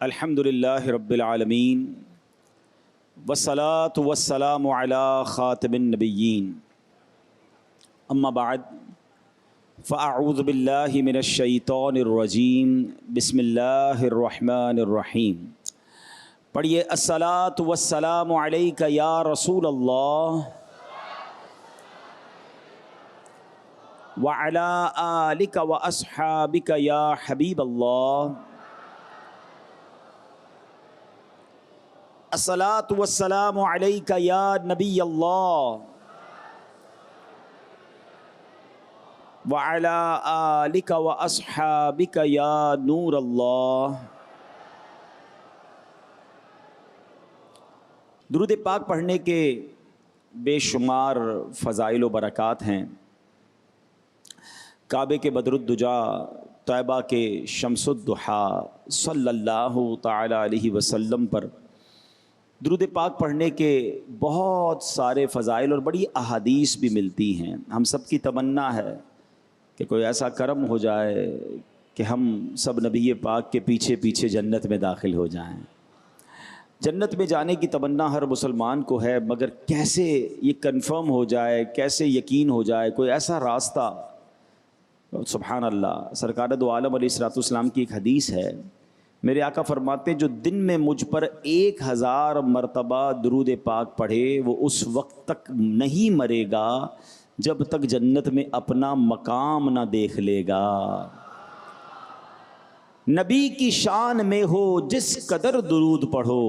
الحمدللہ رب العالمین والصلاة والسلام علی خاتم النبیین اما بعد فاعوذ باللہ من الشیطان الرجیم بسم اللہ الرحمن الرحیم۔ پڑھیے الصلاة والسلام علیک یا رسول اللہ وعلی آلک واصحابک یا حبیب اللہ۔ الصلاة والسلام علیک یا نبی اللہ وعلی آلک واصحابک یا نور اللہ۔ درود پاک پڑھنے کے بے شمار فضائل و برکات ہیں۔ کعبے کے بدر الدجا، طیبہ کے شمس الضحیٰ صلی اللہ تعالی علیہ وسلم پر درود پاک پڑھنے کے بہت سارے فضائل اور بڑی احادیث بھی ملتی ہیں۔ ہم سب کی تمنا ہے کہ کوئی ایسا کرم ہو جائے کہ ہم سب نبی پاک کے پیچھے پیچھے جنت میں داخل ہو جائیں۔ جنت میں جانے کی تمنا ہر مسلمان کو ہے، مگر کیسے یہ کنفرم ہو جائے، کیسے یقین ہو جائے، کوئی ایسا راستہ۔ سبحان اللہ، سرکار دو عالم علیہ الصلوۃ والسلام کی ایک حدیث ہے، میرے آقا فرماتے ہیں جو دن میں مجھ پر 1000 مرتبہ درود پاک پڑھے وہ اس وقت تک نہیں مرے گا جب تک جنت میں اپنا مقام نہ دیکھ لے گا۔ نبی کی شان میں ہو جس قدر درود پڑھو،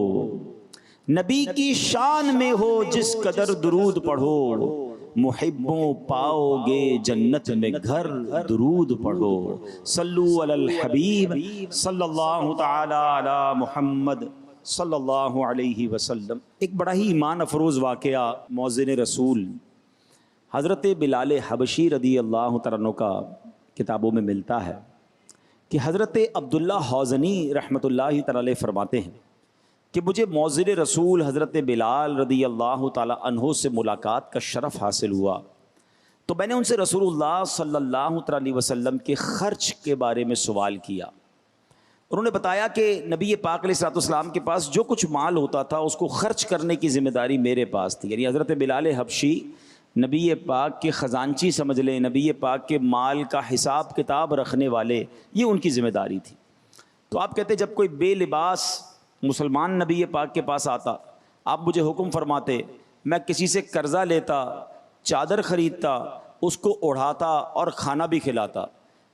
نبی کی شان میں ہو جس قدر درود پڑھو، محبوں پاؤ گے جنت میں گھر، درود پڑھو۔ صلو علی الحبیب صلی اللہ تعالی علی محمد صلی اللہ علیہ وسلم۔ ایک بڑا ہی ایمان افروز واقعہ مؤذن رسول حضرت بلال حبشی رضی اللہ تعالیٰ عنہ کا کتابوں میں ملتا ہے کہ حضرت عبداللہ حوزنی رحمۃ اللہ تعالی علیہ فرماتے ہیں کہ مجھے مؤذن رسول حضرت بلال رضی اللہ تعالیٰ عنہ سے ملاقات کا شرف حاصل ہوا، تو میں نے ان سے رسول اللہ صلی اللہ علیہ وسلم کے خرچ کے بارے میں سوال کیا۔ انہوں نے بتایا کہ نبی پاک علیہ السلام کے پاس جو کچھ مال ہوتا تھا اس کو خرچ کرنے کی ذمہ داری میرے پاس تھی، یعنی حضرت بلال حبشی نبی پاک کے خزانچی سمجھ لیں، نبی پاک کے مال کا حساب کتاب رکھنے والے، یہ ان کی ذمہ داری تھی۔ تو آپ کہتے جب کوئی بے لباس مسلمان نبی پاک کے پاس آتا، آپ مجھے حکم فرماتے، میں کسی سے قرضہ لیتا، چادر خریدتا، اس کو اڑھاتا اور کھانا بھی کھلاتا۔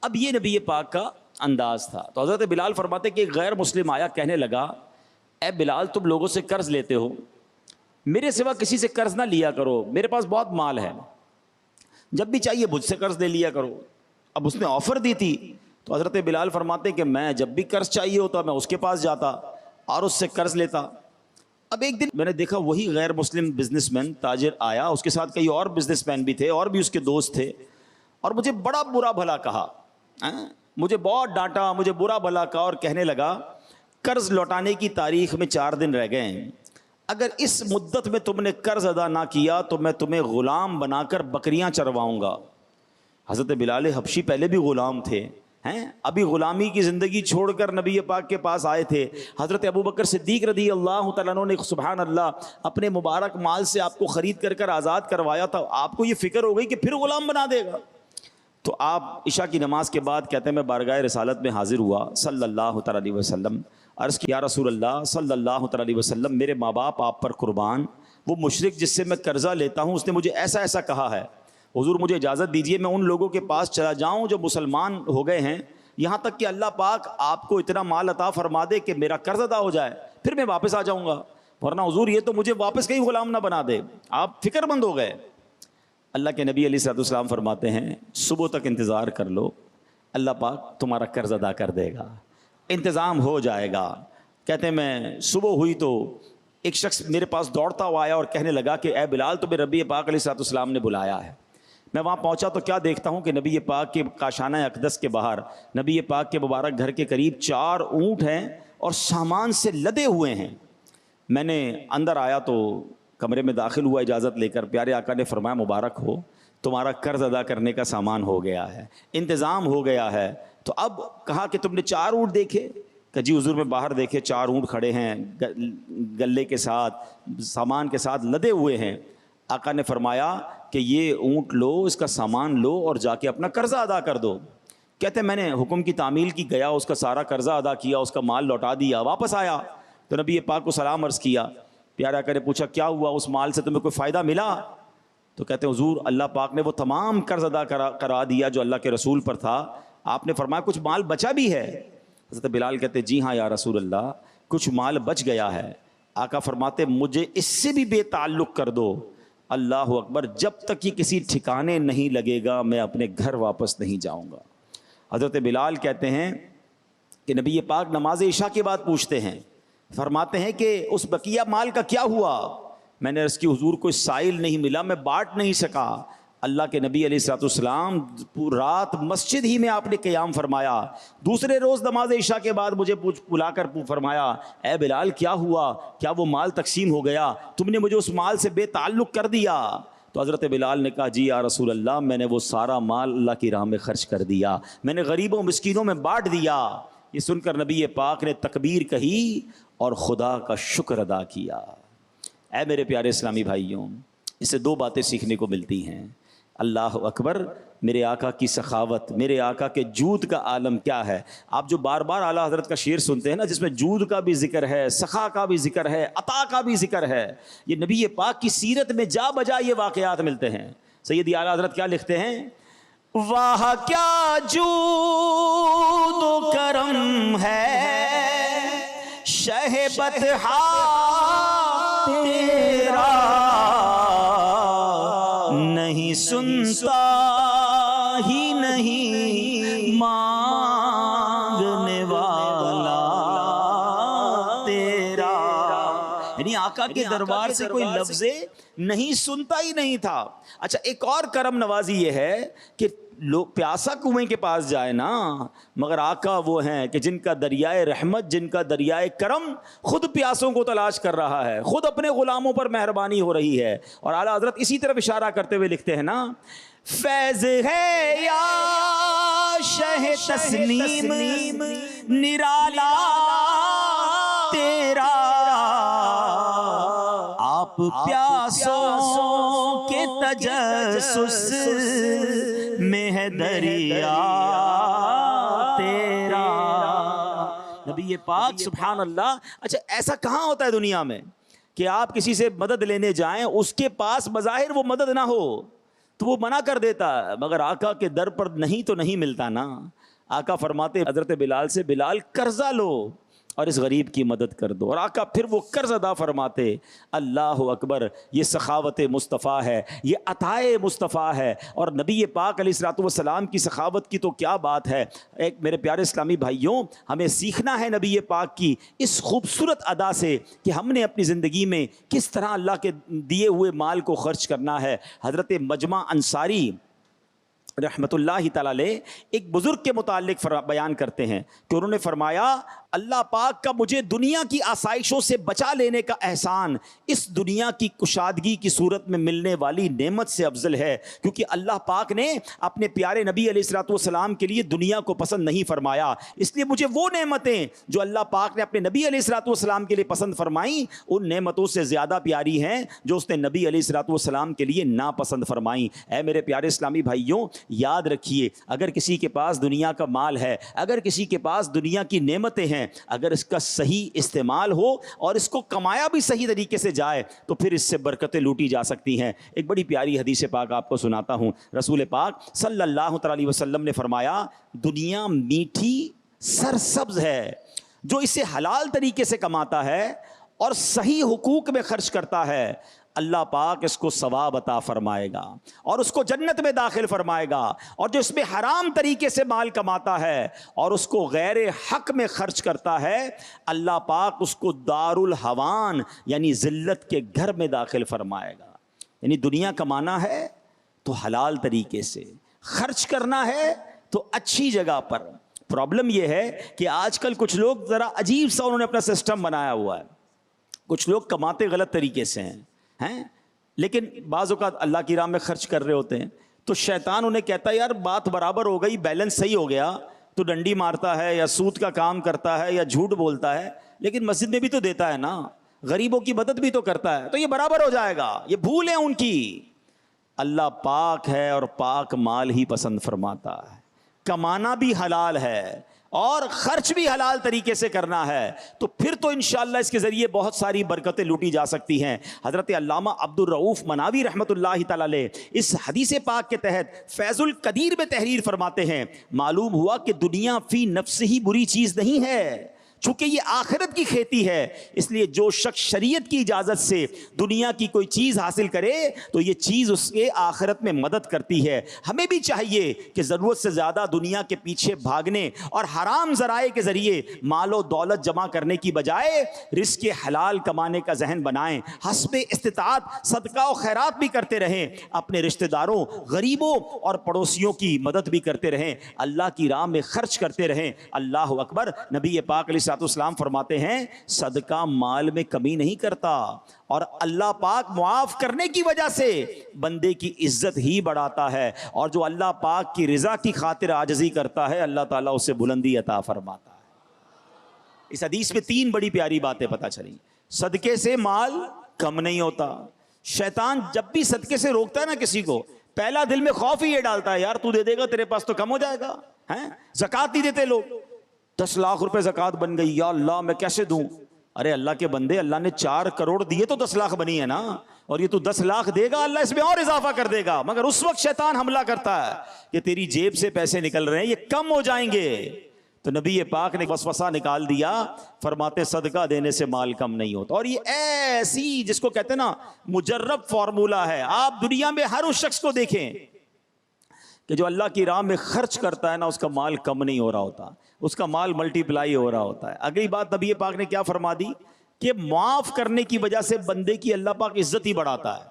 اب یہ نبی پاک کا انداز تھا۔ تو حضرت بلال فرماتے کہ ایک غیر مسلم آیا، کہنے لگا اے بلال تم لوگوں سے قرض لیتے ہو، میرے سوا کسی سے قرض نہ لیا کرو، میرے پاس بہت مال ہے، جب بھی چاہیے مجھ سے قرض لے لیا کرو۔ اب اس نے آفر دی تھی، تو حضرت بلال فرماتے کہ میں جب بھی قرض چاہیے ہوتا میں اس کے پاس جاتا اور اس سے قرض لیتا۔ اب ایک دن میں نے دیکھا وہی غیر مسلم بزنس مین تاجر آیا، اس کے ساتھ کئی اور بزنس مین بھی تھے اور بھی اس کے دوست تھے، اور مجھے بڑا برا بھلا کہا، مجھے بہت ڈانٹا، مجھے برا بھلا کہا اور کہنے لگا قرض لوٹانے کی تاریخ میں 4 دن رہ گئے ہیں، اگر اس مدت میں تم نے قرض ادا نہ کیا تو میں تمہیں غلام بنا کر بکریاں چرواؤں گا۔ حضرت بلال حبشی پہلے بھی غلام تھے، ابھی غلامی کی زندگی چھوڑ کر نبی پاک کے پاس آئے تھے۔ حضرت ابوبکر صدیق رضی اللہ تعالیٰ عنہ نے سبحان اللہ اپنے مبارک مال سے آپ کو خرید کر آزاد کروایا تھا، آپ کو یہ فکر ہو گئی کہ پھر غلام بنا دے گا۔ تو آپ عشاء کی نماز کے بعد کہتے ہیں میں بارگاہ رسالت میں حاضر ہوا صلی اللہ تعالیٰ علیہ وسلم، عرض کیا یا رسول اللہ صلی اللہ تعالیٰ علیہ وسلم میرے ماں باپ آپ پر قربان، وہ مشرک جس سے میں قرضہ لیتا ہوں اس نے مجھے ایسا ایسا کہا ہے، حضور مجھے اجازت دیجیے میں ان لوگوں کے پاس چلا جاؤں جو مسلمان ہو گئے ہیں، یہاں تک کہ اللہ پاک آپ کو اتنا مال عطا فرما دے کہ میرا قرض ادا ہو جائے، پھر میں واپس آ جاؤں گا، ورنہ حضور یہ تو مجھے واپس کہیں غلام نہ بنا دے۔ آپ فکر مند ہو گئے۔ اللہ کے نبی علیہ الصلوۃ والسلام فرماتے ہیں صبح تک انتظار کر لو، اللہ پاک تمہارا قرض ادا کر دے گا، انتظام ہو جائے گا۔ کہتے ہیں میں صبح ہوئی تو ایک شخص میرے پاس دوڑتا ہوا آیا اور کہنے لگا کہ اے بلال تمہیں نبی پاک علیہ الصلوۃ والسلام نے بلایا ہے۔ میں وہاں پہنچا تو کیا دیکھتا ہوں کہ نبی پاک کے کاشانہ اقدس کے باہر نبی پاک کے مبارک گھر کے قریب 4 اونٹ ہیں اور سامان سے لدے ہوئے ہیں۔ میں نے اندر آیا تو کمرے میں داخل ہوا اجازت لے کر، پیارے آقا نے فرمایا مبارک ہو، تمہارا قرض ادا کرنے کا سامان ہو گیا ہے، انتظام ہو گیا ہے۔ تو اب کہا کہ تم نے 4 اونٹ دیکھے؟ کہ جی حضور میں باہر دیکھے 4 اونٹ کھڑے ہیں گلے کے ساتھ، سامان کے ساتھ لدے ہوئے ہیں۔ آقا نے فرمایا کہ یہ اونٹ لو، اس کا سامان لو اور جا کے اپنا قرضہ ادا کر دو۔ کہتے ہیں میں نے حکم کی تعمیل کی، گیا اس کا سارا قرضہ ادا کیا، اس کا مال لوٹا دیا، واپس آیا تو نبی پاک کو سلام عرض کیا۔ پیارے آقا نے پوچھا کیا ہوا، اس مال سے تمہیں کوئی فائدہ ملا؟ تو کہتے ہیں حضور اللہ پاک نے وہ تمام قرض ادا کرا دیا جو اللہ کے رسول پر تھا۔ آپ نے فرمایا کچھ مال بچا بھی ہے؟ حضرت بلال کہتے ہیں جی ہاں یا رسول اللہ، کچھ مال بچ گیا ہے۔ آقا فرماتے مجھے اس سے بھی بے تعلق کر دو۔ اللہ اکبر، جب تک یہ کسی ٹھکانے نہیں لگے گا میں اپنے گھر واپس نہیں جاؤں گا۔ حضرت بلال کہتے ہیں کہ نبی پاک نماز عشاء کے بعد پوچھتے ہیں، فرماتے ہیں کہ اس بقیہ مال کا کیا ہوا؟ میں نے عرض کی حضور کوئی سائل نہیں ملا، میں بانٹ نہیں سکا۔ اللہ کے نبی علیہ الصلوۃ والسلام رات مسجد ہی میں آپ نے قیام فرمایا۔ دوسرے روز نماز عشاء کے بعد مجھے بلا کر فرمایا اے بلال کیا ہوا، کیا وہ مال تقسیم ہو گیا؟ تم نے مجھے اس مال سے بے تعلق کر دیا۔ تو حضرت بلال نے کہا جی یا رسول اللہ، میں نے وہ سارا مال اللہ کی راہ میں خرچ کر دیا، میں نے غریبوں مسکینوں میں بانٹ دیا۔ یہ سن کر نبی پاک نے تکبیر کہی اور خدا کا شکر ادا کیا۔ اے میرے پیارے اسلامی بھائیوں، اس سے 2 باتیں سیکھنے کو ملتی ہیں۔ اللہ اکبر، میرے آقا کی سخاوت، میرے آقا کے جود کا عالم کیا ہے۔ آپ جو بار بار اعلیٰ حضرت کا شعر سنتے ہیں نا، جس میں جود کا بھی ذکر ہے، سخا کا بھی ذکر ہے، عطا کا بھی ذکر ہے، یہ نبی پاک کی سیرت میں جا بجا یہ واقعات ملتے ہیں۔ سیدی اعلیٰ حضرت کیا لکھتے ہیں؟ واہ کیا جود و کرم ہے شہ بطحا تیرا، نہیں سنتا ہی نہیں مانگنے والا تیرا۔ یعنی آقا کے دربار سے کوئی لفظ نہیں سنتا ہی نہیں تھا۔ اچھا ایک اور کرم نوازی یہ ہے کہ لوگ پیاسا کنویں کے پاس جائے نا، مگر آقا وہ ہیں کہ جن کا دریائے رحمت، جن کا دریائے کرم خود پیاسوں کو تلاش کر رہا ہے، خود اپنے غلاموں پر مہربانی ہو رہی ہے۔ اور اعلیٰ حضرت اسی طرف اشارہ کرتے ہوئے لکھتے ہیں نا، فیض ہے یا شہ تسنیم نرالا تیرا، آپ پیاسوں کے تجسس میں ہے دریا تیرا۔ نبی پاک سبحان اللہ۔ اچھا ایسا کہاں ہوتا ہے دنیا میں کہ آپ کسی سے مدد لینے جائیں، اس کے پاس بظاہر وہ مدد نہ ہو تو وہ منع کر دیتا ہے، مگر آقا کے در پر نہیں تو نہیں ملتا نا۔ آقا فرماتے حضرت بلال سے بلال قرضہ لو اور اس غریب کی مدد کر دو، اور آقا پھر وہ قرض ادا فرماتے۔ اللہ اکبر، یہ سخاوت مصطفیٰ ہے، یہ عطائے مصطفیٰ ہے۔ اور نبی پاک علیہ الصلوۃ والسلام کی سخاوت کی تو کیا بات ہے۔ ایک میرے پیارے اسلامی بھائیوں، ہمیں سیکھنا ہے نبی پاک کی اس خوبصورت ادا سے کہ ہم نے اپنی زندگی میں کس طرح اللہ کے دیے ہوئے مال کو خرچ کرنا ہے۔ حضرت مجمع انصاری رحمت اللہ تعالیٰ علیہ ایک بزرگ کے متعلق بیان کرتے ہیں کہ انہوں نے فرمایا اللہ پاک کا مجھے دنیا کی آسائشوں سے بچا لینے کا احسان اس دنیا کی کشادگی کی صورت میں ملنے والی نعمت سے افضل ہے، کیونکہ اللہ پاک نے اپنے پیارے نبی علیہ الصلوۃ والسلام کے لیے دنیا کو پسند نہیں فرمایا، اس لیے مجھے وہ نعمتیں جو اللہ پاک نے اپنے نبی علیہ الصلوۃ والسلام کے لیے پسند فرمائیں ان نعمتوں سے زیادہ پیاری ہیں جو اس نے نبی علیہ الصلوۃ والسلام کے لیے ناپسند فرمائیں۔ اے میرے پیارے اسلامی بھائیوں، یاد رکھیے اگر کسی کے پاس دنیا کا مال ہے، اگر کسی کے پاس دنیا کی نعمتیں ہیں، اگر اس کا صحیح استعمال ہو اور اس کو کمایا بھی صحیح طریقے سے جائے تو پھر اس سے برکتیں لوٹی جا سکتی ہیں۔ ایک بڑی پیاری حدیث پاک آپ کو سناتا ہوں۔ رسول پاک صلی اللہ علیہ وسلم نے فرمایا دنیا میٹھی سرسبز ہے، جو اسے حلال طریقے سے کماتا ہے اور صحیح حقوق میں خرچ کرتا ہے، اللہ پاک اس کو ثواب عطا فرمائے گا اور اس کو جنت میں داخل فرمائے گا، اور جو اس میں حرام طریقے سے مال کماتا ہے اور اس کو غیر حق میں خرچ کرتا ہے، اللہ پاک اس کو دار الحوان یعنی ذلت کے گھر میں داخل فرمائے گا۔ یعنی دنیا کمانا ہے تو حلال طریقے سے، خرچ کرنا ہے تو اچھی جگہ پر۔ پرابلم یہ ہے کہ آج کل کچھ لوگ ذرا عجیب سا انہوں نے اپنا سسٹم بنایا ہوا ہے، کچھ لوگ کماتے غلط طریقے سے ہیں لیکن بعض اوقات اللہ کی راہ میں خرچ کر رہے ہوتے ہیں، تو شیطان انہیں کہتا ہے یار بات برابر ہو گئی، بیلنس صحیح ہو گیا، تو ڈنڈی مارتا ہے یا سود کا کام کرتا ہے یا جھوٹ بولتا ہے، لیکن مسجد میں بھی تو دیتا ہے نا، غریبوں کی مدد بھی تو کرتا ہے، تو یہ برابر ہو جائے گا، یہ بھول ہے ان کی۔ اللہ پاک ہے اور پاک مال ہی پسند فرماتا ہے، کمانا بھی حلال ہے اور خرچ بھی حلال طریقے سے کرنا ہے، تو پھر تو انشاءاللہ اس کے ذریعے بہت ساری برکتیں لوٹی جا سکتی ہیں۔ حضرت علامہ عبد الرؤف مناوی رحمۃ اللہ تعالی علیہ اس حدیث پاک کے تحت فیض القدیر میں تحریر فرماتے ہیں، معلوم ہوا کہ دنیا فی نفس ہی بری چیز نہیں ہے، چونکہ یہ آخرت کی کھیتی ہے، اس لیے جو شخص شریعت کی اجازت سے دنیا کی کوئی چیز حاصل کرے تو یہ چیز اس کے آخرت میں مدد کرتی ہے۔ ہمیں بھی چاہیے کہ ضرورت سے زیادہ دنیا کے پیچھے بھاگنے اور حرام ذرائع کے ذریعے مال و دولت جمع کرنے کی بجائے رزق حلال کمانے کا ذہن بنائیں، حسب استطاعت صدقہ و خیرات بھی کرتے رہیں، اپنے رشتہ داروں، غریبوں اور پڑوسیوں کی مدد بھی کرتے رہیں، اللہ کی راہ میں خرچ کرتے رہیں۔ اللہ اکبر۔ نبی پاک علیہ السلام فرماتے ہیں صدقہ مال میں کمی نہیں کرتا، اور اللہ پاک معاف کرنے کی وجہ سے بندے کی عزت ہی بڑھاتا ہے، اور جو اللہ پاک کی رضا کی خاطر عاجزی کرتا ہے اللہ تعالیٰ اسے بلندی عطا فرماتا ہے۔ اس حدیث میں 3 بڑی پیاری باتیں پتہ چلی۔ صدقے سے مال کم نہیں ہوتا، شیطان جب بھی صدقے سے روکتا ہے نا کسی کو، پہلا دل میں خوف ہی یہ ڈالتا ہے، یار تو دے دے گا تیرے پاس تو کم ہو جائے گا، زکوٰۃ نہیں دیتے لوگ، 10 لاکھ روپے زکوٰۃ بن گئی، یا اللہ میں کیسے دوں؟ ارے اللہ کے بندے، اللہ نے 4 کروڑ دیے تو 10 لاکھ بنی ہے نا، اور یہ تو 10 لاکھ دے گا، اللہ اس میں اور اضافہ کر دے گا، مگر اس وقت شیطان حملہ کرتا ہے کہ تیری جیب سے پیسے نکل رہے ہیں، یہ کم ہو جائیں گے۔ تو نبی پاک نے وسوسہ نکال دیا، فرماتے صدقہ دینے سے مال کم نہیں ہوتا، اور یہ ایسی جس کو کہتے ہیں نا مجرب فارمولہ ہے۔ آپ دنیا میں ہر اس شخص کو دیکھیں کہ جو اللہ کی راہ میں خرچ کرتا ہے نا، اس کا مال کم نہیں ہو رہا ہوتا، اس کا مال ملٹی پلائی ہو رہا ہوتا ہے۔ اگلی بات نبی پاک نے کیا فرما دی کہ معاف کرنے کی وجہ سے بندے کی اللہ پاک عزت ہی بڑھاتا ہے۔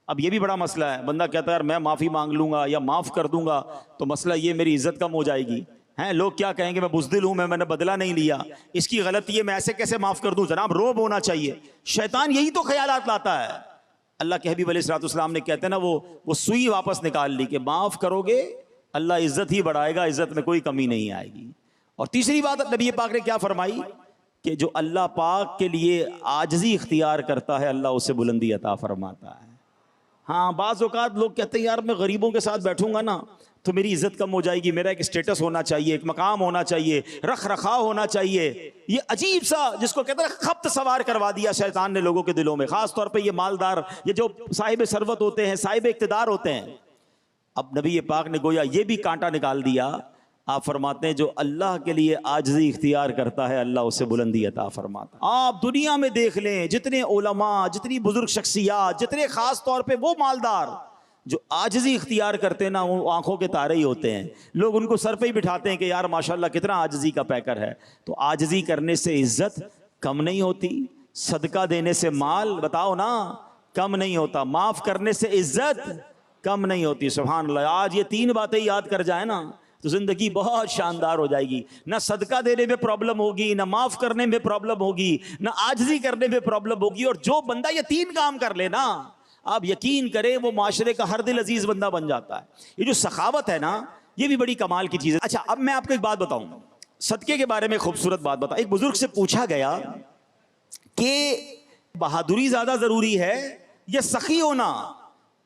اب یہ بھی بڑا مسئلہ ہے، بندہ کہتا ہے یار میں معافی مانگ لوں گا یا معاف کر دوں گا تو مسئلہ یہ میری عزت کم ہو جائے گی، لوگ کیا کہیں گے میں بزدل ہوں، میں نے بدلہ نہیں لیا، اس کی غلطی ہے، میں ایسے کیسے معاف کر دوں؟ جناب روب ہونا چاہیے۔ شیطان یہی تو خیالات لاتا ہے۔ اللہ کے حبیب علیہ الصلوۃ والسلام نے کہتے ہیں نا وہ سوئی واپس نکال لی کہ معاف کرو گے اللہ عزت ہی بڑھائے گا، عزت میں کوئی کمی نہیں آئے گی۔ اور تیسری بات نبی پاک نے کیا فرمائی کہ جو اللہ پاک کے لیے عاجزی اختیار کرتا ہے اللہ اسے بلندی عطا فرماتا ہے۔ ہاں بعض اوقات لوگ کہتے ہیں یار میں غریبوں کے ساتھ بیٹھوں گا نا تو میری عزت کم ہو جائے گی، میرا ایک اسٹیٹس ہونا چاہیے، ایک مقام ہونا چاہیے، رکھ رکھاؤ ہونا چاہیے۔ یہ عجیب سا جس کو کہتے ہیں خبط سوار کروا دیا شیطان نے لوگوں کے دلوں میں، خاص طور پہ یہ مالدار، یہ جو صاحب ثروت ہوتے ہیں، صاحب اقتدار ہوتے ہیں۔ اب نبی پاک نے گویا یہ بھی کانٹا نکال دیا۔ آپ فرماتے ہیں جو اللہ کے لیے عاجزی اختیار کرتا ہے اللہ اسے بلندی عطا فرماتا ہے۔ آپ دنیا میں دیکھ لیں جتنے علماء، جتنی بزرگ شخصیات، جتنے خاص طور پہ وہ مالدار جو عاجزی اختیار کرتے ہیں نا، وہ آنکھوں کے تارے ہی ہوتے ہیں، لوگ ان کو سر پہ ہی بٹھاتے ہیں کہ یار ماشاءاللہ کتنا عاجزی کا پیکر ہے۔ تو عاجزی کرنے سے عزت کم نہیں ہوتی، صدقہ دینے سے مال بتاؤ نا کم نہیں ہوتا، معاف کرنے سے عزت کم نہیں ہوتی۔ سبحان اللہ، آج یہ 3 باتیں یاد کر جائیں نا تو زندگی بہت شاندار ہو جائے گی۔ نہ صدقہ دینے میں پرابلم ہوگی، نہ معاف کرنے میں پرابلم ہوگی، نہ عاجزی کرنے میں پرابلم ہوگی، اور جو بندہ یہ 3 کام کر لے نا آپ یقین کریں وہ معاشرے کا ہر دل عزیز بندہ بن جاتا ہے۔ یہ جو سخاوت ہے نا یہ بھی بڑی کمال کی چیز ہے۔ اچھا اب میں آپ کو ایک بات بتاؤں، صدقے کے بارے میں خوبصورت بات بتاؤں۔ ایک بزرگ سے پوچھا گیا کہ بہادری زیادہ ضروری ہے یا سخی ہونا؟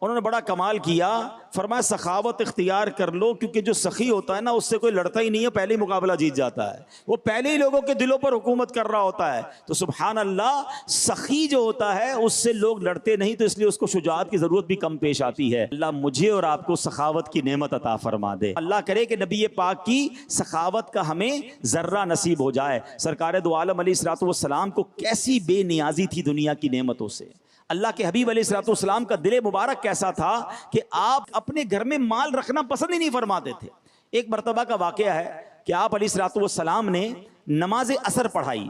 انہوں نے بڑا کمال کیا، فرمایا سخاوت اختیار کر لو، کیونکہ جو سخی ہوتا ہے نا اس سے کوئی لڑتا ہی نہیں ہے، پہلے ہی مقابلہ جیت جاتا ہے، وہ پہلے ہی لوگوں کے دلوں پر حکومت کر رہا ہوتا ہے۔ تو سبحان اللہ، سخی جو ہوتا ہے اس سے لوگ لڑتے نہیں، تو اس لیے اس کو شجاعت کی ضرورت بھی کم پیش آتی ہے۔ اللہ مجھے اور آپ کو سخاوت کی نعمت عطا فرما دے۔ اللہ کرے کہ نبی پاک کی سخاوت کا ہمیں ذرہ نصیب ہو جائے۔ سرکار دو عالم علیہ الصلوۃ والسلام کو کیسی بے نیازی تھی دنیا کی نعمتوں سے۔ اللہ کے حبیب علیہ الصلوۃ والسلام کا دل مبارک کیسا تھا کہ آپ اپنے گھر میں مال رکھنا پسند ہی نہیں فرماتے تھے۔ ایک مرتبہ کا واقعہ ہے کہ آپ علیہ الصلوۃ والسلام نے نماز عصر پڑھائی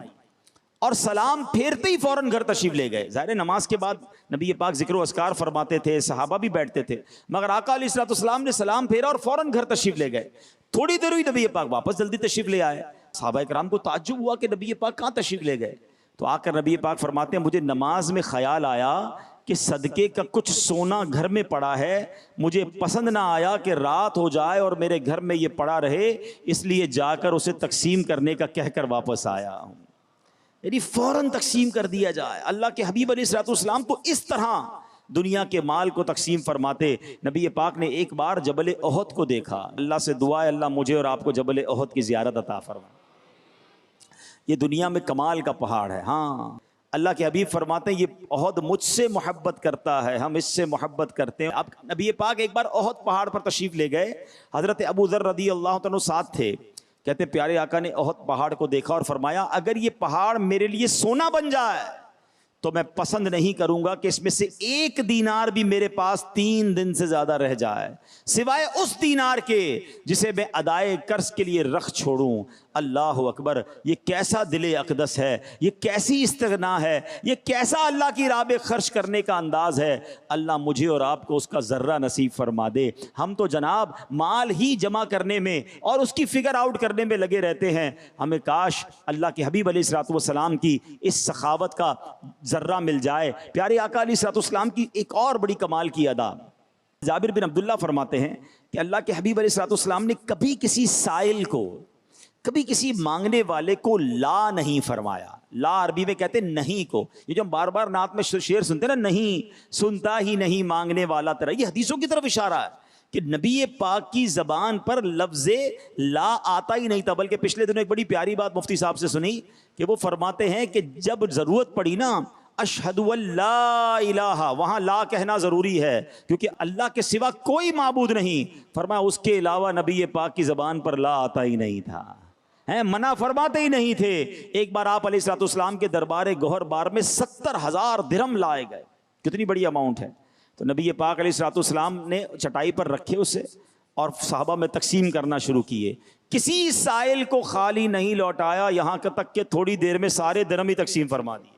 اور سلام پھیرتے ہی فوراً گھر تشریف لے گئے۔ ظاہر نماز کے بعد نبی پاک ذکر و اذکار فرماتے تھے، صحابہ بھی بیٹھتے تھے، مگر آقا علیہ الصلوۃ والسلام نے سلام پھیرا اور فوراً گھر تشریف لے گئے۔ تھوڑی دیر ہوئی نبی پاک واپس جلدی تشریف لے آئے۔ صحابہ کرام کو تعجب ہوا کہ نبی پاک کہاں تشریف لے گئے؟ تو آ کر نبی پاک فرماتے ہیں مجھے نماز میں خیال آیا کہ صدقے کا کچھ سونا گھر میں پڑا ہے، مجھے پسند نہ آیا کہ رات ہو جائے اور میرے گھر میں یہ پڑا رہے، اس لیے جا کر اسے تقسیم کرنے کا کہہ کر واپس آیا ہوں۔ یعنی فوراً تقسیم کر دیا جائے۔ اللہ کے حبیب علیہ الصلوۃ والسلام تو اس طرح دنیا کے مال کو تقسیم فرماتے۔ نبی پاک نے ایک بار جبل احد کو دیکھا، اللہ سے دعا ہے اللہ مجھے اور آپ کو جبل احد کی زیارت عطا فرما۔ یہ دنیا میں کمال کا پہاڑ ہے۔ ہاں، اللہ کے حبیب فرماتے ہیں یہ احد مجھ سے محبت کرتا ہے، ہم اس سے محبت کرتے ہیں۔ اب نبی پاک ایک بار احد پہاڑ پر تشریف لے گئے، حضرت ابو ذر رضی اللہ عنہ ساتھ تھے۔ کہتے ہیں پیارے آقا نے احد پہاڑ کو دیکھا اور فرمایا اگر یہ پہاڑ میرے لیے سونا بن جائے تو میں پسند نہیں کروں گا کہ اس میں سے ایک دینار بھی میرے پاس 3 دن سے زیادہ رہ جائے، سوائے اس دینار کے جسے میں ادائے قرض کے لیے رکھ چھوڑوں۔ اللہ اکبر، یہ کیسا دل اقدس ہے، یہ کیسی استغنا ہے، یہ کیسا اللہ کی راہ میں خرچ کرنے کا انداز ہے۔ اللہ مجھے اور آپ کو اس کا ذرہ نصیب فرما دے۔ ہم تو جناب مال ہی جمع کرنے میں اور اس کی فگر آؤٹ کرنے میں لگے رہتے ہیں، ہمیں کاش اللہ کے حبیب علیہ الصلوۃ والسلام کی اس سخاوت کا ذرہ مل جائے۔ پیارے آقا علیہ الصلوۃ والسلام کی ایک اور بڑی کمال کی ادا، جابر بن عبداللہ فرماتے ہیں کہ اللہ کے حبیب علیہ الصلوۃ والسلام نے کبھی کسی سائل کو، کبھی کسی مانگنے والے کو لا نہیں فرمایا۔ لا عربی میں کہتے ہیں نہیں کو، یہ جو ہم بار بار نعت میں شعر سنتے ہیں نا، نہیں سنتا ہی نہیں مانگنے والا تیرا، یہ حدیثوں کی طرف اشارہ ہے کہ نبی پاک کی زبان پر لفظ لا آتا ہی نہیں تھا۔ بلکہ پچھلے دنوں ایک بڑی پیاری بات مفتی صاحب سے سنی کہ وہ فرماتے ہیں کہ جب ضرورت پڑی نا اشہد اللہ الہ، وہاں لا کہنا ضروری ہے کیونکہ اللہ کے سوا کوئی معبود نہیں، فرمایا اس کے علاوہ نبی پاک کی زبان پر لا آتا ہی نہیں تھا، منع فرماتے ہی نہیں تھے۔ ایک بار آپ علیہ الصلوۃ والسلام کے دربار گوہر بار میں 70,000 درہم لائے گئے، کتنی بڑی اماؤنٹ ہے۔ تو نبی پاک علیہ الصلوۃ والسلام نے چٹائی پر رکھے اسے اور صحابہ میں تقسیم کرنا شروع کیے، کسی سائل کو خالی نہیں لوٹایا، یہاں تک کہ تھوڑی دیر میں سارے درہم ہی تقسیم فرما دیے۔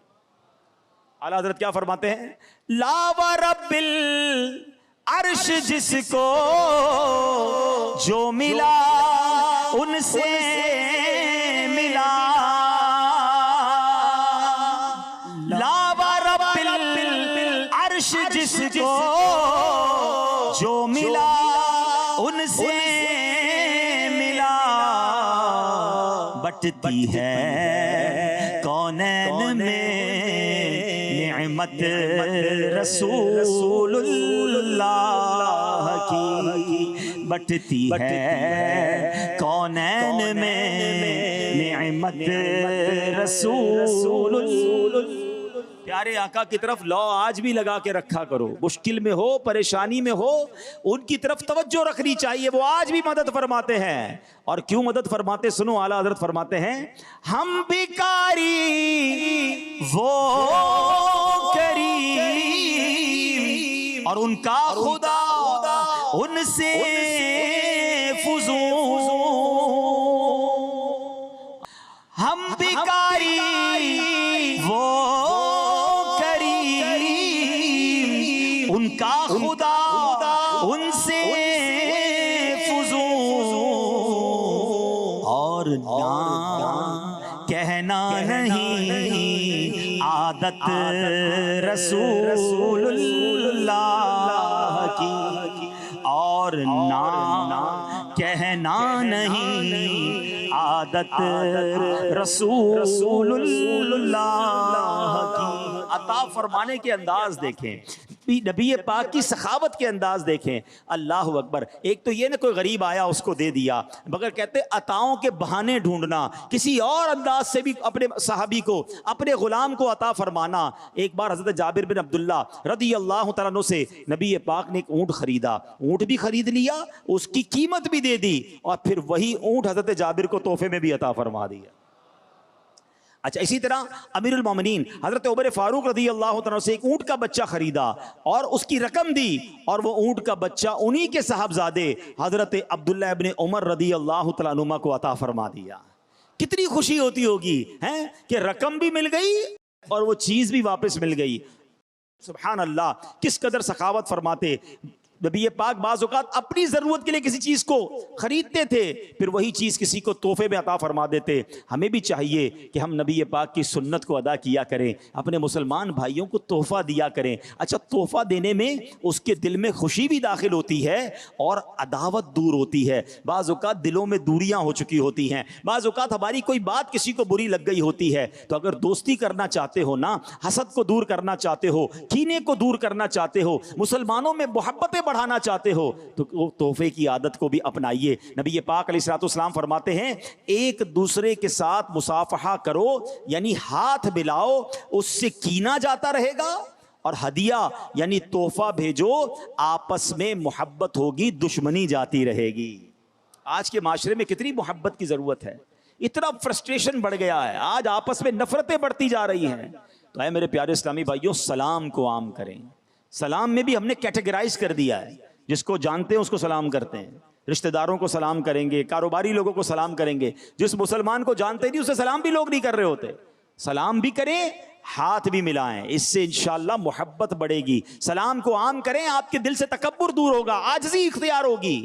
اعلیٰ حضرت کیا فرماتے ہیں؟ لا ورب العرش جس کو جو ملا ان سے ملا، لا ورب العرش جس کو جو ملا ان سے ملا، بٹتی ہے کونین میں نعمت رسول اللہ کی، بٹتی ہے کونین میں نعمت رسول اللہ۔ پیارے آقا کی طرف لو آج بھی لگا کے رکھا کرو، مشکل میں ہو، پریشانی میں ہو، ان کی طرف توجہ رکھنی چاہیے، وہ آج بھی مدد فرماتے ہیں۔ اور کیوں مدد فرماتے سنو، اعلیٰ حضرت فرماتے ہیں ہم بھکاری وہ کریم اور ان کا خدا ان سے فزون، ہم بھکاری وہ ان کا خدا ان سے فزون، اور نہ کہنا نہیں عادت رسول اللہ کی، اور نہ کہنا نہیں عادت رسول اللہ کی۔ عطا فرمانے کے انداز دیکھیں، نبی پاک کی سخاوت کے انداز دیکھیں، اللہ اکبر۔ ایک تو یہ نہ کوئی غریب آیا اس کو دے دیا، مگر کہتے عطاؤں کے بہانے ڈھونڈنا، کسی اور انداز سے بھی اپنے صحابی کو، اپنے غلام کو عطا فرمانا۔ ایک بار حضرت جابر بن عبداللہ رضی اللہ تعالیٰ عنہ سے نبی پاک نے ایک اونٹ خریدا، اونٹ بھی خرید لیا، اس کی قیمت بھی دے دی، اور پھر وہی اونٹ حضرت جابر کو تحفے میں بھی عطا فرما دیا۔ اچھا، اسی طرح امیر المومنین حضرت عمر فاروق رضی اللہ عنہ سے ایک اونٹ کا بچہ خریدا اور اس کی رقم دی، اور وہ اونٹ کا بچہ انہی کے صاحبزادے حضرت عبداللہ ابن عمر رضی اللہ تعالیٰ عنہ کو عطا فرما دیا۔ کتنی خوشی ہوتی ہوگی کہ رقم بھی مل گئی اور وہ چیز بھی واپس مل گئی۔ سبحان اللہ، کس قدر سخاوت فرماتے۔ نبی پاک بعض اوقات اپنی ضرورت کے لیے کسی چیز کو خریدتے تھے، پھر وہی چیز کسی کو تحفے میں عطا فرما دیتے۔ ہمیں بھی چاہیے کہ ہم نبی پاک کی سنت کو ادا کیا کریں، اپنے مسلمان بھائیوں کو تحفہ دیا کریں۔ اچھا، تحفہ دینے میں اس کے دل میں خوشی بھی داخل ہوتی ہے اور عداوت دور ہوتی ہے۔ بعض اوقات دلوں میں دوریاں ہو چکی ہوتی ہیں، بعض اوقات ہماری کوئی بات کسی کو بری لگ گئی ہوتی ہے، تو اگر دوستی کرنا چاہتے ہو نا، حسد کو دور کرنا چاہتے ہو، کینے کو دور کرنا چاہتے ہو، مسلمانوں میں محبتیں بڑھانا چاہتے ہو، تو وہ تحفے کی عادت کو بھی اپنائیے۔ نبی پاک علیہ الصلوۃ والسلام فرماتے ہیں ایک دوسرے کے ساتھ مصافحہ کرو، یعنی ہاتھ ملاؤ، اس سے کینہ جاتا رہے گا، اور ہدیہ یعنی تحفہ بھیجو، آپس میں محبت ہوگی، دشمنی جاتی رہے گی۔ آج کے معاشرے میں کتنی محبت کی ضرورت ہے، اتنا فرسٹریشن بڑھ گیا ہے، آج آپس میں نفرتیں بڑھتی جا رہی ہیں۔ تو اے میرے پیارے اسلامی بھائیوں، سلام کو عام کریں۔ سلام میں بھی ہم نے کیٹیگرائز کر دیا ہے، جس کو جانتے ہیں اس کو سلام کرتے ہیں، رشتہ داروں کو سلام کریں گے، کاروباری لوگوں کو سلام کریں گے، جس مسلمان کو جانتے نہیں اسے سلام بھی لوگ نہیں کر رہے ہوتے۔ سلام بھی کریں، ہاتھ بھی ملائیں، اس سے انشاءاللہ محبت بڑھے گی۔ سلام کو عام کریں، آپ کے دل سے تکبر دور ہوگا، عاجزی اختیار ہوگی،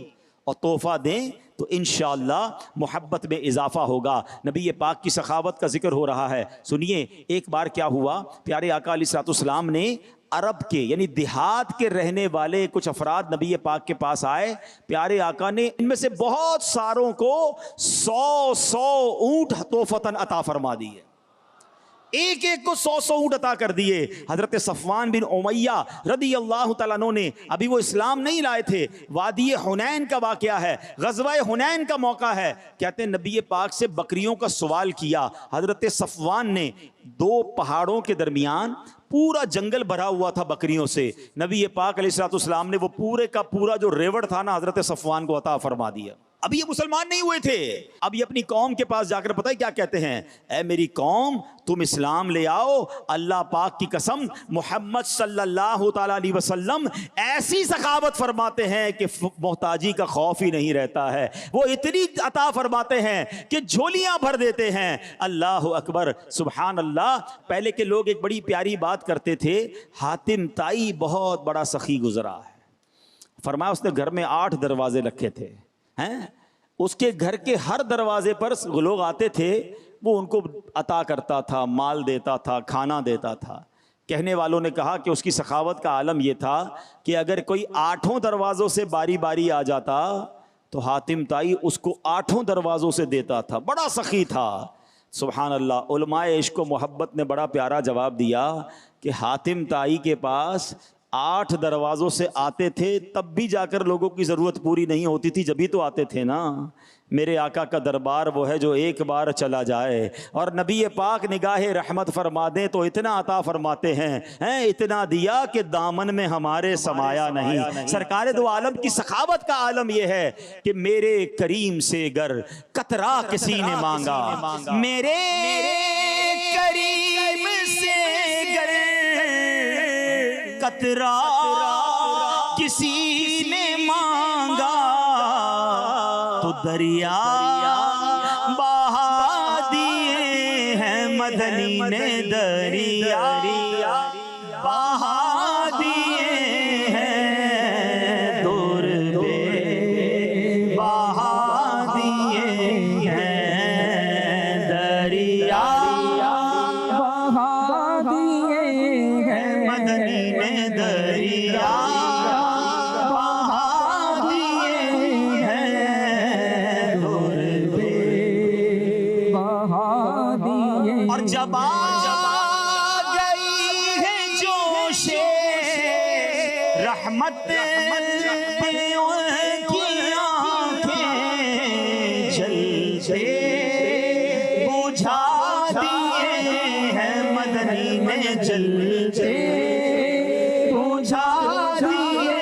اور تحفہ دیں تو انشاءاللہ محبت میں اضافہ ہوگا۔ نبی پاک کی سخاوت کا ذکر ہو رہا ہے، سنیے ایک بار کیا ہوا، پیارے آقا علیہ الصلوۃ والسلام نے عرب کے یعنی دیہات کے رہنے والے کچھ افراد نبی پاک کے پاس آئے، پیارے آقا نے ان میں سے بہت ساروں کو 100 اونٹ تحفتاً عطا فرما دیے، ایک ایک کو 100 اونٹ عطا کر دیے۔ حضرت صفوان بن امیہ رضی اللہ تعالیٰ عنہ نے، ابھی وہ اسلام نہیں لائے تھے، وادی حنین کا واقعہ ہے، غزوہ حنین کا موقع ہے، کہتے ہیں نبی پاک سے بکریوں کا سوال کیا۔ حضرت صفوان نے 2 پہاڑوں کے درمیان پورا جنگل بھرا ہوا تھا بکریوں سے، نبی پاک علیہ الصلوۃ والسلام نے وہ پورے کا پورا جو ریوڑ تھا نا حضرت صفوان کو عطا فرما دیا۔ ابھی یہ مسلمان نہیں ہوئے تھے، اب یہ اپنی قوم کے پاس جا کر پتہ ہے کیا کہتے ہیں، اے میری قوم تم اسلام لے آؤ، اللہ پاک کی قسم محمد صلی اللہ تعالیٰ علیہ وسلم ایسی سخاوت فرماتے ہیں کہ محتاجی کا خوف ہی نہیں رہتا ہے، وہ اتنی عطا فرماتے ہیں کہ جھولیاں بھر دیتے ہیں۔ اللہ اکبر، سبحان اللہ۔ پہلے کے لوگ ایک بڑی پیاری بات کرتے تھے، حاتم طائی بہت بڑا سخی گزرا ہے، فرمایا اس نے گھر میں 8 دروازے رکھے تھے، ہیں اس کے گھر کے ہر دروازے پر لوگ آتے تھے، وہ ان کو عطا کرتا تھا، مال دیتا تھا، کھانا دیتا تھا۔ کہنے والوں نے کہا کہ اس کی سخاوت کا عالم یہ تھا کہ اگر کوئی 8 دروازوں سے باری باری آ جاتا تو حاتم طائی اس کو 8 دروازوں سے دیتا تھا، بڑا سخی تھا۔ سبحان اللہ۔ علماء عشق و محبت نے بڑا پیارا جواب دیا کہ حاتم طائی کے پاس 8 دروازوں سے آتے تھے، تب بھی جا کر لوگوں کی ضرورت پوری نہیں ہوتی تھی، جبھی تو آتے تھے نا۔ میرے آقا کا دربار وہ ہے جو ایک بار چلا جائے، اور نبی پاک نگاہ رحمت فرما دیں تو اتنا عطا فرماتے ہیں، اتنا دیا کہ دامن میں ہمارے سمایا نہیں۔ سرکار دو عالم کی سخاوت کا عالم یہ ہے کہ میرے کریم سے گر قطرہ کسی نے مانگا، میرے کریم سے گر قطرہ کسی نے مانگا تو دریا بہا دیے ہیں، مدنی نے دریا بہا دیے ہیں، دور پہ بہا دیے ہیں، دریا بہا دیے ہیں، مدنی نے دریا جب آ گئی ہے جوش رحمت پہ ان کی آنکھیں جلتے بجھا دیے ہیں، مدنی میں جلتے بجھا دیے